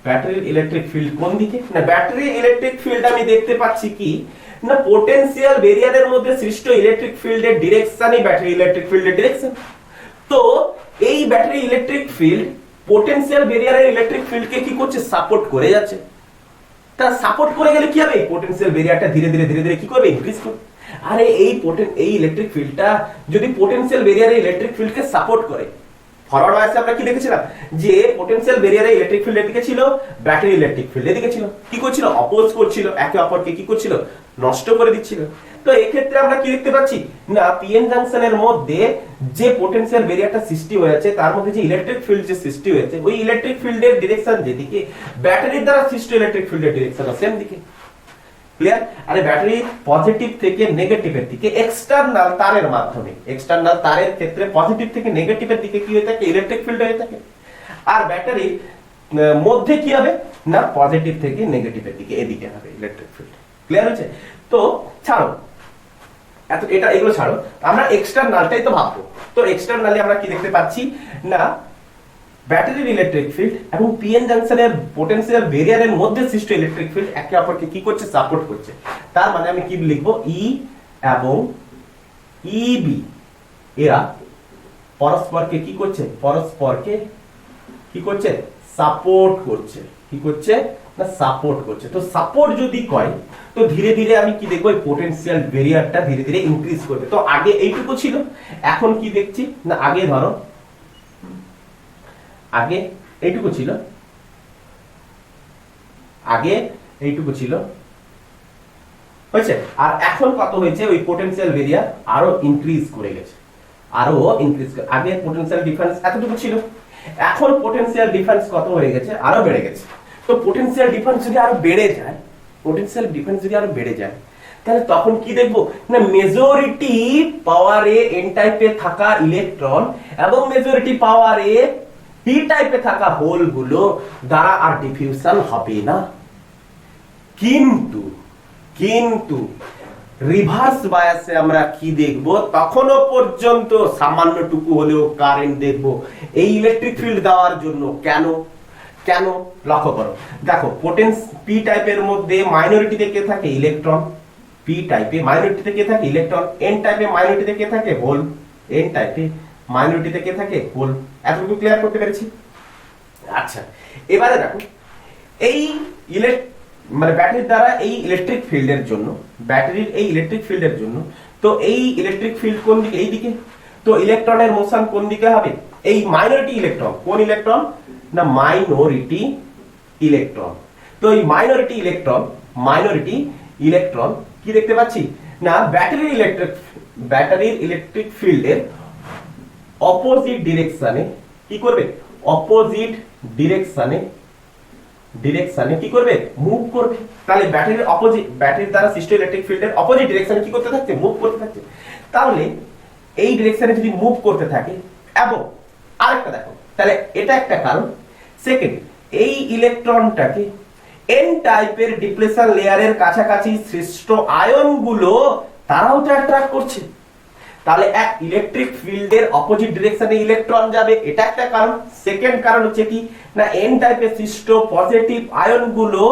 ব্যাটারির ইলেকট্রিক ফিল্ড কোন দিকে না, ব্যাটারির ইলেকট্রিক ফিল্ড আমি দেখতে পাচ্ছি কি না, পোটেনশিয়াল ব্যারিয়ারের মধ্যে সৃষ্ট ইলেকট্রিক ফিল্ডের ডিরেকশনই ব্যাটারি ইলেকট্রিক ফিল্ডের ডিরেকশন। তো এই ব্যাটারি ইলেকট্রিক ফিল্ড পোটেনশিয়াল ব্যারিয়ারের ইলেকট্রিক ফিল্ডকে কি করছে, সাপোর্ট করে যাচ্ছে। তা সাপোর্ট করে গেলে কি হবে, পোটেনশিয়াল ব্যারিয়ারটা ধীরে ধীরে ধীরে ধীরে কি করবে, ইনক্রিজ করবে। আরে এই ইলেকট্রিক ফিল্ডটা যদি পোটেনশিয়াল ব্যারিয়ারের ইলেকট্রিক ফিল্ডকে সাপোর্ট করে, ফরওয়ার্ড বায়াসে আমরা কি দেখেছিলাম যে পোটেনশিয়াল ব্যারিয়ারের ইলেকট্রিক ফিল্ডের দিকে ছিল, ব্যাটারি ইলেকট্রিক ফিল্ডের দিকে ছিল, কি করছিল, অপোজ করছিল, একে অপরকে কি করছিল, নষ্ট করে দিচ্ছিল। তো এই ক্ষেত্রে আমরা কি দেখতে পাচ্ছি না, পিএন জাংশনের মধ্যে যে পোটেনশিয়াল ব্যারিয়ারটা সৃষ্টি হয়েছে, তার মধ্যে যে ইলেকট্রিক ফিল্ড যে সৃষ্টি হয়েছে, ওই ইলেকট্রিক ফিল্ডের ডিরেকশন যেদিকে, ব্যাটারির দ্বারা সৃষ্ট ইলেকট্রিক ফিল্ডের ডিরেকশন সেম দিকে। ক্লিয়ার? আরে ব্যাটারি পজিটিভ থেকে নেগেটিভের দিকে এক্সটার্নাল তারের মাধ্যমে, এক্সটার্নাল তারের ক্ষেত্রে পজিটিভ থেকে নেগেটিভের দিকে কি হয়ে থাকে, ইলেকট্রিক ফিল্ড হয়ে থাকে। আর ব্যাটারির মধ্যে কি হবে না, পজিটিভ থেকে নেগেটিভের দিকে এদিকে হবে ইলেকট্রিক ফিল্ড। ক্লিয়ার হচ্ছে? তো ছাড়ো এত, এটা এগুলো ছাড়ো, আমরা এক্সটার্নালটাই তো ভাববো। তো এক্সটার্নালি আমরা কি দেখতে পাচ্ছি না, ব্যাটারির ইলেকট্রিক ফিল্ড এবং পিএন জাংশনের পোটেনশিয়াল ব্যারিয়ারের মধ্যে সৃষ্ট ইলেকট্রিক ফিল্ড একে অপরকে কি করছে, সাপোর্ট করছে। তার মানে আমি কি লিখবো, ই এবং ইবি এরা পরস্পরকে কি করছে, পরস্পরকে কি করছে, সাপোর্ট করছে। কি করছে না সাপোর্ট করছে। তো সাপোর্ট যদি কয় তো ধীরে ধীরে আমি কি দেখবো পোটেনশিয়াল ব্যারিয়ারটা ধীরে ধীরে ইনক্রিজ করবে। তো আগে এইটুকু ছিল, এখন কি দেখছি না আগে ধরো আগে এইটুকু ছিল, আগে এইটুকু ছিল হয়েছে, আর এখন কত হয়েছে ওই পোটেনশিয়াল ব্যারিয়ার আরো ইনক্রিজ করে গেছে, আরো ইনক্রিজ করে। আগে পোটেনশিয়াল ডিফারেন্স এতটুকু ছিল, এখন পোটেনশিয়াল ডিফারেন্স কত হয়ে গেছে আরো বেড়ে গেছে। তো পোটেনশিয়াল ডিফারেন্স যদি আরো বেড়ে যায়, পোটেনশিয়াল ডিফারেন্স যদি আরো বেড়ে যায় তাহলে তখন কি দেখবো না মেজরিটি পাওয়ারে এন টাইপে থাকা ইলেকট্রন এবং মেজরিটি পাওয়ারে পি টাইপে থাকা হোল গুলো দ্বারা আর ডিফিউশন হবে না। কিন্তু কিন্তু রিভার্স বায়াসে আমরা কি দেখব তখনো পর্যন্ত সামান্যটুকু হলেও কারেন্ট দেখব এই ইলেকট্রিক ফিল্ড দেওয়ার জন্য। কেন কেন লক্ষ্য করো, দেখো পোটেন্স পি টাইপের মধ্যে মাইনরিটিতে কে থাকে ইলেকট্রন, পি টাইপে মাইনরিটিতে কে থাকে ইলেকট্রন, এন টাইপে মাইনরিটিতে কে থাকে হোল, এন টাইপে মাইনরিটিতে কে থাকে হোল। এতটুকু ক্লিয়ার করতে পেরেছি? আচ্ছা এবারে দেখো এই মানে ব্যাটারির দ্বারা এই ইলেকট্রিক ফিল্ডের জন্য, ব্যাটারির এই ইলেকট্রিক ফিল্ডের জন্য, তো এই ইলেকট্রিক ফিল্ড কোন দিকে এই দিকে, তো ইলেকট্রনের মোশন কোন দিকে হবে এই মাইনরিটি ইলেকট্রন, কোন ইলেকট্রন না মাইনরিটি ইলেকট্রন। তো এই মাইনরিটি ইলেকট্রন কি দেখতে পাচ্ছি না ব্যাটারির ইলেকট্রিক ফিল্ডের অপোজিট ডিরেকশনে কি করবে, অপোজিট ডিরেকশনে কি করবে মুভ করবে। তাহলে ব্যাটারির দ্বারা সৃষ্ট ইলেকট্রিক ফিল্ডের অপোজিট ডিরেকশনে কি করতে থাকছে মুভ করতে থাকছে। তাহলে এই ডিরেকশনে যদি মুভ করতে থাকে এবং আরেকটা দেখো তাহলে এটা একটা কারণ। সেকেন্ড, এই ইলেকট্রনটাকে এন টাইপের ডিপ্লেশন লেয়ারের কাছাকাছি সৃষ্ট আয়ন গুলো তারাও তো অ্যাট্রাক্ট করছে। তাহলে এক ইলেকট্রিক ফিল্ডের অপোজিট ডিরেকশনে ইলেকট্রন যাবে, এটা একটা কারণ। সেকেন্ড কারণ হচ্ছে কি না এন টাইপের সৃষ্ট পজিটিভ আয়ন গুলো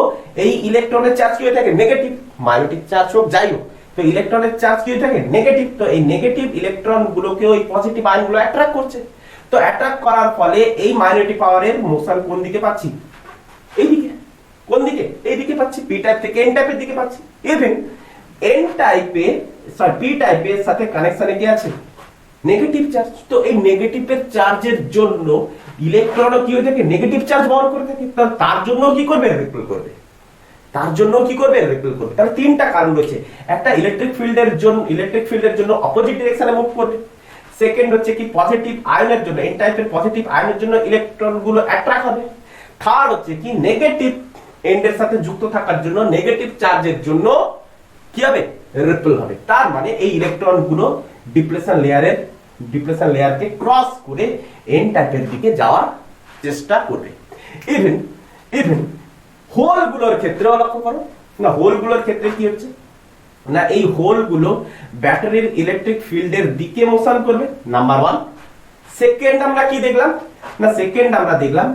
এই ইলেকট্রনের চার্জ কি হয়ে থাকে নেগেটিভ, মাইনরিটিক চার্জ হোক যাই হোক, তো ইলেকট্রনের চার্জ কি হয়ে থাকে নেগেটিভ। তো এই নেগেটিভ ইলেকট্রন গুলোকে ওই পজিটিভ আয়ন গুলো অ্যাট্রাক্ট করছে। তো অ্যাট্রাক্ট করার ফলে এই মাইনরিটি পাওয়ারের মোশন কোন দিকে পাচ্ছি এইদিকে, কোন দিকে এইদিকে পাচ্ছি, পি টাইপ থেকে এন টাইপের দিকে পাচ্ছি। ইভেন এন টাইপে পি টাইপের সাথে কানেকশনে কি আছে নেগেটিভ চার্জ। তো এই নেগেটিভের চার্জের জন্য ইলেকট্রনও কি হয়ে থাকে নেগেটিভ চার্জ বহন করে থাকে, তার জন্য কি করবে রিপেল করবে, তার জন্য কি করবে রিপেল করবে। তাহলে তিনটা কারণ রয়েছে। একটা ইলেকট্রিক ফিল্ডের জন্য অপোজিট ডিরেকশনে মুভ করবে। সেকেন্ড হচ্ছে কি পজিটিভ আয়নের জন্য এন টাইপের পজিটিভ আয়নের জন্য ইলেকট্রন গুলো অ্যাট্রাক্ট হবে। থার্ড হচ্ছে কি নেগেটিভ এন্ডের সাথে যুক্ত থাকার জন্য নেগেটিভ চার্জের জন্য কি হবে রিপেল হবে। তার মানে এই ইলেকট্রন গুলো ডিপ্লেশন লেয়ারকে ক্রস করে এন টাইপের দিকে যাওয়ার চেষ্টা করবে। ইভেন হোল গুলোর ক্ষেত্রেও লক্ষ্য করো না, হোল গুলোর ক্ষেত্রে কি হচ্ছে না এই হোল গুলো ব্যাটারির ইলেকট্রিক ফিল্ডের দিকে মোশন করবে নাম্বার 1। সেকেন্ড আমরা কি দেখলাম না সেকেন্ড আমরা দেখলাম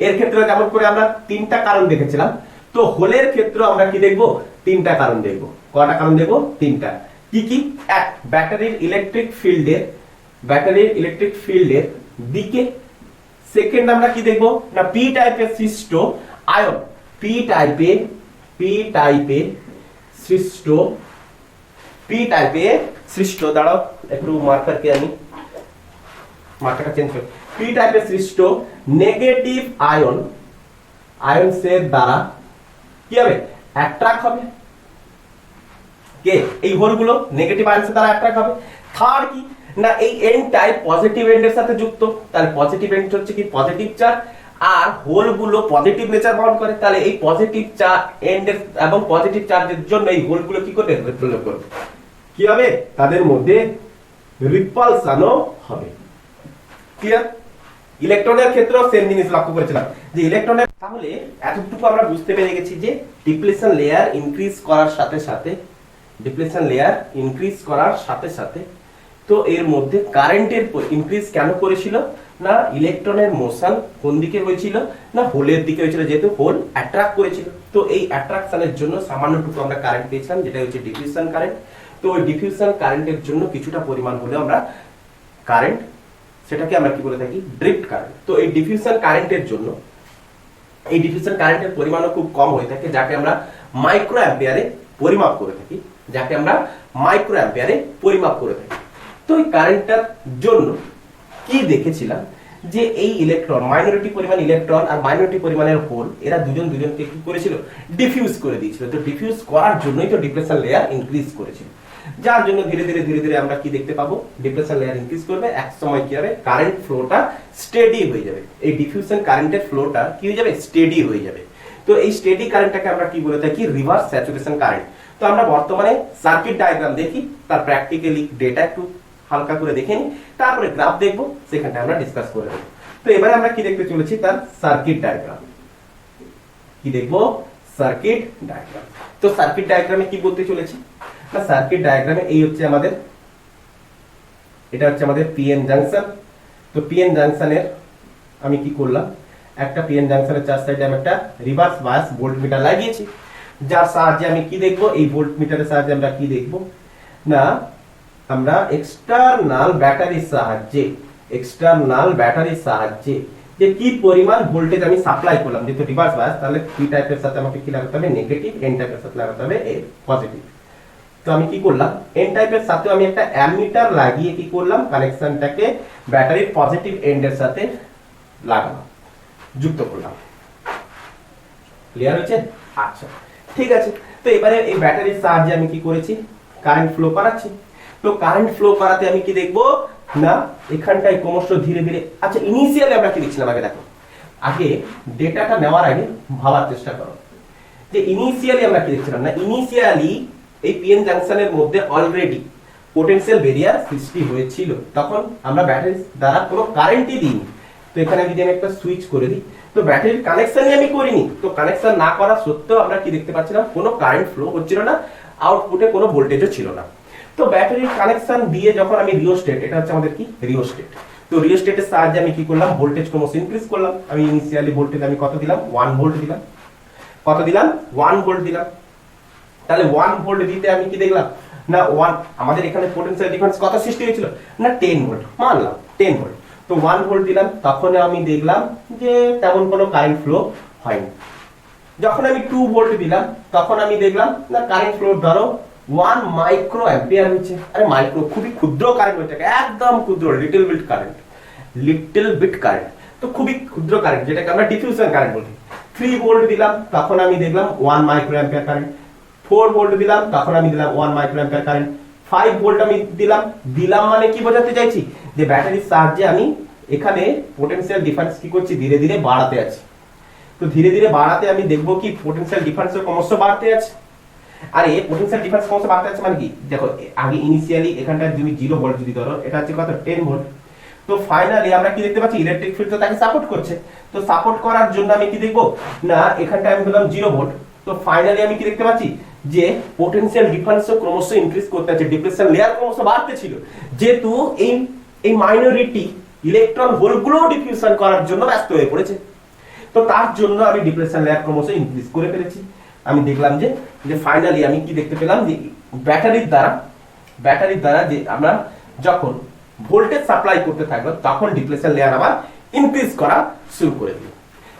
এর ক্ষেত্রে যেমন করে আমরা তিনটা কারণ দেখেছিলাম, তো হোলের ক্ষেত্রে আমরা কি দেখব তিনটা কারণ দেখব। কয়টা কারণ দেখব তিনটা। কি কি? এক, ব্যাটারির ইলেকট্রিক ফিল্ডের দিকে। সেকেন্ড আমরা কি দেখব না পি টাইপের সৃষ্ট আয়ন, পি টাইপে সৃষ্ট দাঁড়াও একটু মার্কারকে আমি মার্কারটা চেঞ্জ করি। পি টাইপের সৃষ্ট নেগেটিভ আয়নসের দ্বারা কি হবে অ্যাট্রাক্ট হবে কে এই হোলগুলো নেগেটিভ আয়নসের দ্বারা অ্যাট্রাক্ট হবে। থার্ড কি না এই এন টাইপ পজিটিভ এন্ডের সাথে যুক্ত, তাহলে পজিটিভ এন্ড হচ্ছে কি পজিটিভ চার্জ আর হোলগুলো পজিটিভ নেচার বহন করে, তাহলে এই পজিটিভ চার্জ এন্ডের এবং পজিটিভ চার্জের জন্য এই হোলগুলো কি করবে রিপেল করবে। কি হবে তাদের মধ্যে রিপালশনও হবে। ক্লিয়ার? ইলেকট্রনের ক্ষেত্রেও সেম জিনিস লক্ষ্য করেছিলাম যে ইলেকট্রনের, তাহলে এতটুকু আমরা বুঝতে পেরে গেছি যে ডিপ্লেশন লেয়ার ইনক্রিজ করার সাথে সাথে তো এর মধ্যে কারেন্টের ইনক্রিজ কেন করেছিল না ইলেকট্রনের মোশন কোন দিকে হয়েছিল না হোলের দিকে হয়েছিল, যেহেতু হোল অ্যাট্রাক্ট করেছিল। তো এই অ্যাট্রাকশনের জন্য সামান্যটুকু আমরা কারেন্ট পেয়েছিলাম যেটা হচ্ছে ডিফিউশন কারেন্ট। তো ওই ডিফিউশন কারেন্টের জন্য কিছুটা পরিমাণ হলেও আমরা কারেন্ট সেটাকে আমরা কি বলে থাকি, ড্রিফট কারেন্ট। তো এই ডিফিউশন কারেন্টের জন্য এই ডিফিউশন কারেন্টের পরিমাণও খুব কম হয়ে থাকে, যাকে আমরা মাইক্রো অ্যাম্পিয়ারে পরিমাপ করে থাকি, যাকে আমরা মাইক্রো অ্যাম্পিয়ারে পরিমাপ করে থাকি। তো এই কারেন্টটার জন্য কি দেখেছিলাম যে এই ইলেকট্রন, মাইনরিটি পরিমাণ ইলেকট্রন আর মাইনরিটি পরিমাণের হোল, এরা দুজন দুজনকে কি করেছিল, ডিফিউজ করে দিয়েছিল। তো ডিফিউজ করার জন্যই তো ডিপ্রেশন লেয়ার ইনক্রিজ করেছিল, যার জন্য ধীরে ধীরে আমরা কি দেখতে পাবো, ডিপ্রেশন লেয়ার ইনক্রিজ করবে, এক সময় কি হবে, কারেন্ট ফ্লোটা স্টেডি হয়ে যাবে। এই ডিফিউশন কারেন্টের ফ্লোটা কি হয়ে যাবে, স্টেডি হয়ে যাবে। তো এই স্টেডি কারেন্টটাকে আমরা কি বলে থাকি, রিভার্স স্যাচুরেশন কারেন্ট। তো আমরা বর্তমানে সার্কিট ডায়াগ্রাম দেখি, তার প্র্যাকটিক্যালি ডেটা একটু হালকা করে দেখে নিই, তারপরে গ্রাফ দেখবো, সেখানটা আমরা ডিসকাস করে দেবো। তো এবারে আমরা কি দেখতে চলেছি, তার সার্কিট ডায়াগ্রাম। কি দেখবো, সার্কিট ডায়াগ্রাম। তো সার্কিট ডায়াগ্রামে কি বলতে চলেছি না, সার্কিট ডায়াগ্রামে এই হচ্ছে আমাদের, এটা হচ্ছে আমাদের পিএন জাংশন। তো পিএন জাংশনের আমি কি করলাম, একটা পিএন জাংশনের চার সাইডে আমি একটা রিভার্স বায়াস ভোল্টমিটার লাগিয়েছি, যার সাহায্যে আমি কি দেখবো, এই ভোল্টমিটারের সাহায্যে আমরা কি দেখবো না, আমরা এক্সটার্নাল ব্যাটারির সাহায্যে যে কি পরিমাণ ভোল্টেজ আমি সাপ্লাই করলাম, যেহেতু রিভার্স বায়াস, তাহলে পি টাইপের সাথে আমাকে কি লাগাতে হবে, নেগেটিভ, এন টাইপের সাথে লাগাতে হবে পজিটিভ। তো আমি কি করলাম, এন টাইপের সাথে আমি একটা অ্যামিটার লাগিয়ে কি করলাম, কানেকশনটাকে ব্যাটারির পজিটিভ এন্ডের সাথে লাগালাম, যুক্ত করলাম। ক্লিয়ার হচ্ছে? আচ্ছা, ঠিক আছে। তো এবারে এই ব্যাটারির সাহায্যে আমি কি করেছি, কারেন্ট ফ্লো করাচ্ছি। তো কারেন্ট ফ্লো করাতে আমি কি দেখবো না, এখানটায় ক্রমশ ধীরে ধীরে, আচ্ছা ইনিশিয়ালি আমরা কি দেখছিলাম, আগে দেখো, আগে ডেটাটা নেওয়ার আগে ভাবার চেষ্টা করো যে ইনিশিয়ালি আমরা কি দেখছিলাম না, ইনিশিয়ালি এই পিএন জাংশনের মধ্যে অলরেডি পোটেনশিয়াল ব্যারিয়ার সৃষ্টি হয়েছিল, তখন আমরা ব্যাটারি দ্বারা কোনো কারেন্টই দিইনি। তো এখানে যদি আমি একটা সুইচ করে দিই, তো ব্যাটারির কানেকশনই আমি করিনি, তো কানেকশন না করা সত্ত্বেও আমরা কি দেখতে পাচ্ছিলাম, কোনো কারেন্ট ফ্লো হচ্ছিল না, আউটপুটে কোনো ভোল্টেজও ছিল না। তো ব্যাটারির কানেকশন দিয়ে যখন আমি রিওস্টেট, এটা হচ্ছে আমাদের কি রিওস্টেট, তো রিওস্টেটের সাহায্যে আমি কি করলাম, ভোল্টেজ ক্রমশ ইনক্রিজ করলাম। আমি ইনিশিয়ালি ভোল্টেজ আমি কত দিলাম, 1 ভোল্ট দিলাম, কত দিলাম, 1 ভোল্ট দিলাম। তাহলে 1 ভোল্ট দিতে আমি কি দেখলাম না, আমাদের এখানে পোটেনশিয়াল ডিফারেন্স কত সৃষ্টি হয়েছিল না, 10 ভোল্ট মানলাম, 10 ভোল্ট। তো 1 ভোল্ট দিলাম, তখন আমি দেখলাম যে তেমন কোনো কারেন্ট ফ্লো হয়নি। যখন আমি 2 ভোল্ট দিলাম, তখন আমি দেখলাম না, কারেন্ট ফ্লো ধরো 1 মাইক্রো অ্যাম্পিয়ার হচ্ছে। আরে মাইক্রো, খুবই ক্ষুদ্র কারেন্ট হচ্ছে, একদম ক্ষুদ্র, লিটল বিট কারেন্ট। তো খুবই ক্ষুদ্র কারেন্ট, যেটাকে আমরা ডিফিউশন কারেন্ট বলি। 3 ভোল্ট দিলাম, তখন আমি দেখলাম 1 মাইক্রো অ্যাম্পিয়ার কারেন্ট। 4 ভোল্ট দিলাম, তখন আমি দিলাম 1 মাইক্রো অ্যাম্পিয়ার কারেন্ট। 5 ভোল্ট আমি দিলাম মানে কি বোঝাতে চাইছি, যে ব্যাটারির সাহায্যে আমি এখানে পোটেনশিয়াল ডিফারেন্স কি করছি, ধীরে ধীরে বাড়াতে আছি। তো ধীরে ধীরে বাড়াতে আমি দেখবো কি, পোটেনশিয়াল ডিফারেন্সের ক্রমশ বাড়তে আছে। আর এই পোটেনশিয়াল ডিফারেন্স ক্রমশ বাড়তে আছে মানে কি, দেখো আগে ইনিশিয়ালি এখানটা যদি 0 ভোল্ট যদি ধরো, এটা হচ্ছে কত, 10 ভোল্ট। তো ফাইনালি আমরা কি দেখতে পাচ্ছি, ইলেকট্রিক ফিল্ড তো তাকে সাপোর্ট করছে। তো সাপোর্ট করার জন্য আমি কি দেখবো না, এখানটা আমি বললাম 0 ভোল্ট। তো ফাইনালি আমি কি দেখতে পাচ্ছি, যে পোটেনশিয়াল ডিফারেন্সও ক্রমশ ইনক্রিজ করতে আছে, ডিপ্রেশন লেয়ার ক্রমশ বাড়তে ছিল, যেহেতু এই মাইনরিটি ইলেকট্রন হোলগুলো ডিফিউশন করার জন্য ব্যস্ত হয়ে পড়েছে। তো তার জন্য আমি ডিপ্রেশন লেয়ার ক্রমশ ইনক্রিজ করে ফেলেছি। আমি দেখলাম যে ফাইনালি আমি কি দেখতে পেলাম, যে ব্যাটারির দ্বারা যে আমরা যখন ভোল্টেজ সাপ্লাই করতে থাকবো, তখন ডিপ্রেশন লেয়ার আবার ইনক্রিজ করা শুরু করে দিল।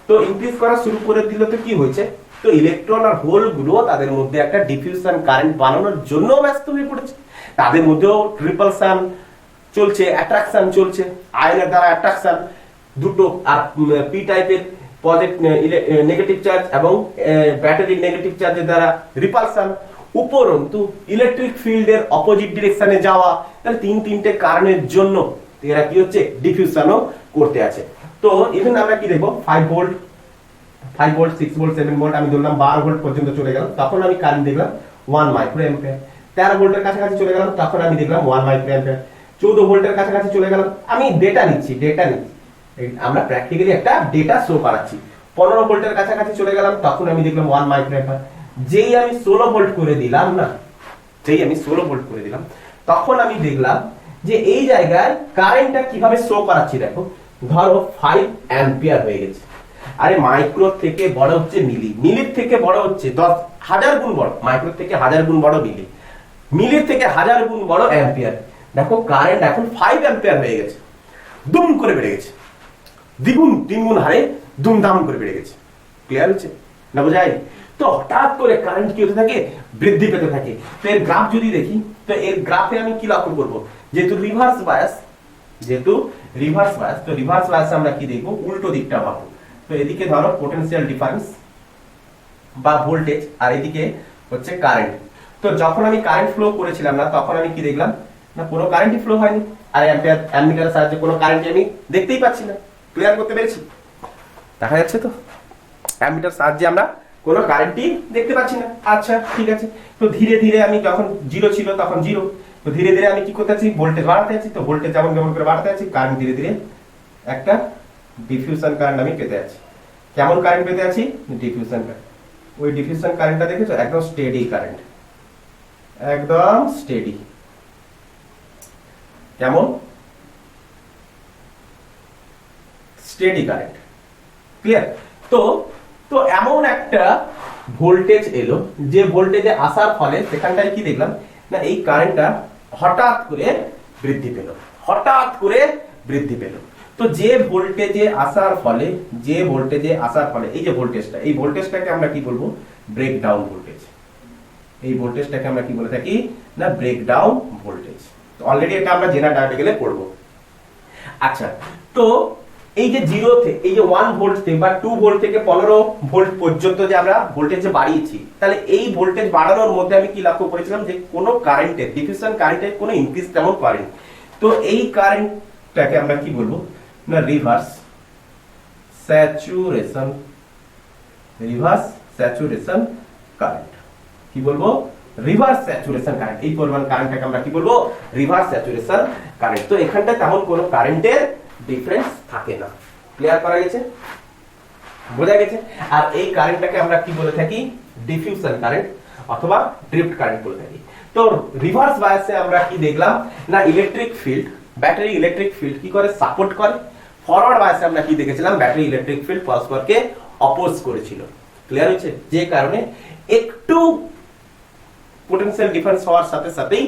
তো ইনক্রিজ করা শুরু করে দিল, তো কি হয়েছে, তো ইলেকট্রন আর হোল গুলো তাদের মধ্যে একটা ডিফিউশন কারেন্ট বানানোর জন্য ব্যস্ত হয়ে পড়েছে। তাদের মধ্যেও রিপালশন চলছে, অ্যাট্রাকশন চলছে, আয়নের দ্বারা অ্যাট্রাকশন দুটো, আর পি টাইপের নেগেটিভ চার্জ এবং ব্যাটারির নেগেটিভ চার্জের দ্বারা রিপালশন, উপরন্তু ইলেকট্রিক ফিল্ডের অপোজিট ডিরেকশনে যাওয়া। তাহলে তিনটে কারণের জন্য এরা কি হচ্ছে, ডিফিউশনও করতে আছে। তো ইভেন আমরা কি দেখবো, 5 ভোল্ট, 6 ভোল্ট, 7 ভোল্ট, আমি ধরলাম 12 ভোল্ট পর্যন্ত চলে গেলাম, তখন আমি কারেন্ট দেখলাম 1 মাইক্রো অ্যাম্পিয়ার। 13 ভোল্টের কাছাকাছি চলে গেলাম, তখন আমি দেখলাম 1 মাইক্রো অ্যাম্পিয়ার। 14 ভোল্টের কাছাকাছি চলে গেলাম, আমি ডেটা নিচ্ছি, আমরা প্র্যাকটিক্যালি একটা ডেটা শো করাচ্ছি। 15 ভোল্টের কাছাকাছি চলে গেলাম, তখন আমি দেখলাম 1 মাইক্রো অ্যাম্পিয়ার। যেই আমি 16 ভোল্ট করে দিলাম না, তখন আমি দেখলাম যে এই জায়গায় কারেন্টটা কিভাবে শো করাচ্ছি। দেখো, ধরো 5 অ্যাম্পিয়ার হয়ে গেছে। আরে মাইক্রো থেকে বড় হচ্ছে মিলি, মিলির থেকে বড় হচ্ছে 10,000 গুণ বড়, মাইক্রো থেকে 1000 গুণ বড় মিলি, মিলির থেকে 1000 গুণ বড় অ্যাম্পিয়ার। দেখো কারেন্ট এখন 5 অ্যাম্পিয়ার হয়ে গেছে। দুম করে বেড়ে গেছে, দ্বিগুণ তিনগুণ হারে দুমদাম করে বেড়ে গেছে। ক্লিয়ার হচ্ছে না? বোঝায়? তো হঠাৎ করে কারেন্ট কি হতে থাকে? বৃদ্ধি পেতে থাকে। তো এর গ্রাফ যদি দেখি, তো এর গ্রাফে আমি কি লক্ষ্য করব? যেহেতু রিভার্স বায়াস, তো রিভার্স বায়াসে আমরা কি দেখব? উল্টো দিকটা পাবো। তো এদিকে ধরো পোটেনশিয়াল ডিফারেন্স বা ভোল্টেজ, আর এদিকে হচ্ছে কারেন্ট। তো যখন আমি কারেন্ট ফ্লো করেছিলাম না, তখন আমি কি দেখলাম? না কোনো কারেন্টই ফ্লো হয়নি, আর অ্যামিটারের সাহায্যে কোনো কারেন্ট আমি দেখতেই পাচ্ছি না। ক্লিয়ার করতে পেরেছি? দেখা যাচ্ছে তো? অ্যামিটার সাহায্যে আমরা কোনো কারেন্টই দেখতে পাচ্ছি না। আচ্ছা ঠিক আছে। তো ধীরে ধীরে আমি যখন জিরো ছিল তখন জিরো, তো ধীরে ধীরে আমি কি করতে আছি? ভোল্টেজ বাড়াতে আছি। তো ভোল্টেজ যেমন যেমন করে বাড়াতে আছি, কারেন্ট ধীরে ধীরে একটা ডিফিউশন কারেন্ট আমি পেতে আছি। কেমন কারেন্ট পেতে আছি? Diffusion current. ওই ডিফিউশন কারেন্টটা দেখেছো? একদম স্টেডি কারেন্ট, একদম স্টেডি। কেমন? Steady current. ক্লিয়ার? তো তো এমন একটা ভোল্টেজ এলো, যে ভোল্টেজে আসার ফলে সেখানটায় কি দেখলাম? না এই কারেন্টটা হঠাৎ করে বৃদ্ধি পেল, হঠাৎ করে বৃদ্ধি পেল। তো যে ভোল্টেজে আসার ফলে, এই যে ভোল্টেজটা, এই ভোল্টেজটাকে আমরা কি বলবো? Breakdown voltage. এই ভোল্টেজটাকে আমরা কি বলে থাকি? না ব্রেকডাউন ভোল্টেজ। তো অলরেডি এটা আমরা জেনারেল ডায়াগ্রামে গেলে পড়বো। আচ্ছা, তো এই যে 0 থেকে, এই যে 1 ভোল্ট থেকে বা 2 ভোল্ট থেকে 15 ভোল্ট পর্যন্ত যে আমরা ভোল্টেজ বাড়িয়েছি, তাহলে এই ভোল্টেজ বাড়ানোর মধ্যে আমি কি লক্ষ্য করেছিলাম? যে কোনো কারেন্টের, ডিফিউশন কারেন্টের কোনো ইনক্রিজ তেমন করেনি। তো এই কারেন্টটাকে আমরা কি বলবো? না রিভার্স স্যাচুরেশন, কারেন্ট। কি বলবো? Reverse saturation current. এই পরিমাণ কারেন্টটাকে আমরা কি বলবো? Reverse saturation current. তো এখানটা তেমন কোনো কারেন্টের ডিফারেন্স থাকে না। ক্লিয়ার করা গেছে? বোঝা গেছে? আর এই কারেন্টটাকে আমরা কি বলে থাকি? ডিফিউশন কারেন্ট অথবা ড্রিফট কারেন্ট বলে থাকি। তো রিভার্স বায়াসে আমরা কি দেখলাম? না electric field, battery electric field কি করে? সাপোর্ট করে। ফরওয়ার্ড বায়াসে আমরা কি দেখেছিলাম? ব্যাটারি ইলেকট্রিক ফিল্ড পরস্পরকে অপোজ করেছিল। ক্লিয়ার হয়েছে? যে কারণে একটু পোটেনশিয়াল ডিফারেন্স হওয়ার সাথে সাথেই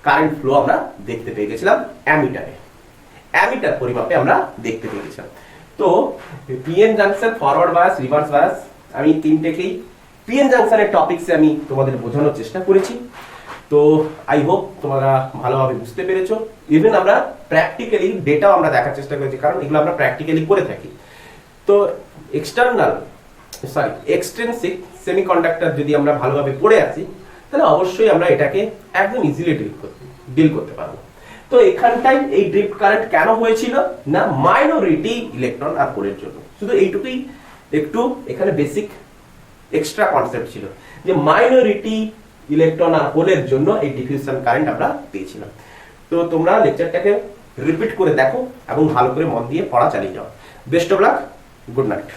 কারেন্ট ফ্লো আমরা দেখতে পেয়ে গেছিলাম অ্যামিটারে। অ্যামিটার পরিমাপে আমরা দেখতে পেয়ে গেছিলাম। তো PN junction, forward bias, reverse bias, আমি তিনটেকেই পিএন জাংশনের টপিকসে আমি তোমাদের বোঝানোর চেষ্টা করেছি। তো আই হোপ তোমরা ভালোভাবে বুঝতে পেরেছো। ইভেন আমরা প্র্যাকটিক্যালি ডেটাও আমরা দেখার চেষ্টা করেছি, কারণ এগুলো আমরা প্র্যাকটিক্যালি করে থাকি। তো এক্সট্রিনসিক সেমিকন্ডাক্টর যদি আমরা ভালোভাবে পড়ে আছি, তাহলে অবশ্যই আমরা এটাকে একদম ইজিলি ডিল করতে পারবো। তো এখানটায় এই ড্রিফট কারেন্ট কেন হয়েছিল? না মাইনরিটি ইলেকট্রন আর হোলের জন্য। শুধু এইটুকুই একটু এখানে বেসিক এক্সট্রা কনসেপ্ট ছিল, যে মাইনরিটি ইলেকট্রন আর হোলের জন্য এই ডিফিউশন কারেন্ট আমরা পেয়েছিলাম। তো তোমরা লেকচারটাকে রিপিট করে দেখো এবং ভালো করে মন দিয়ে পড়া চালিয়ে যাও। Best of luck, good night.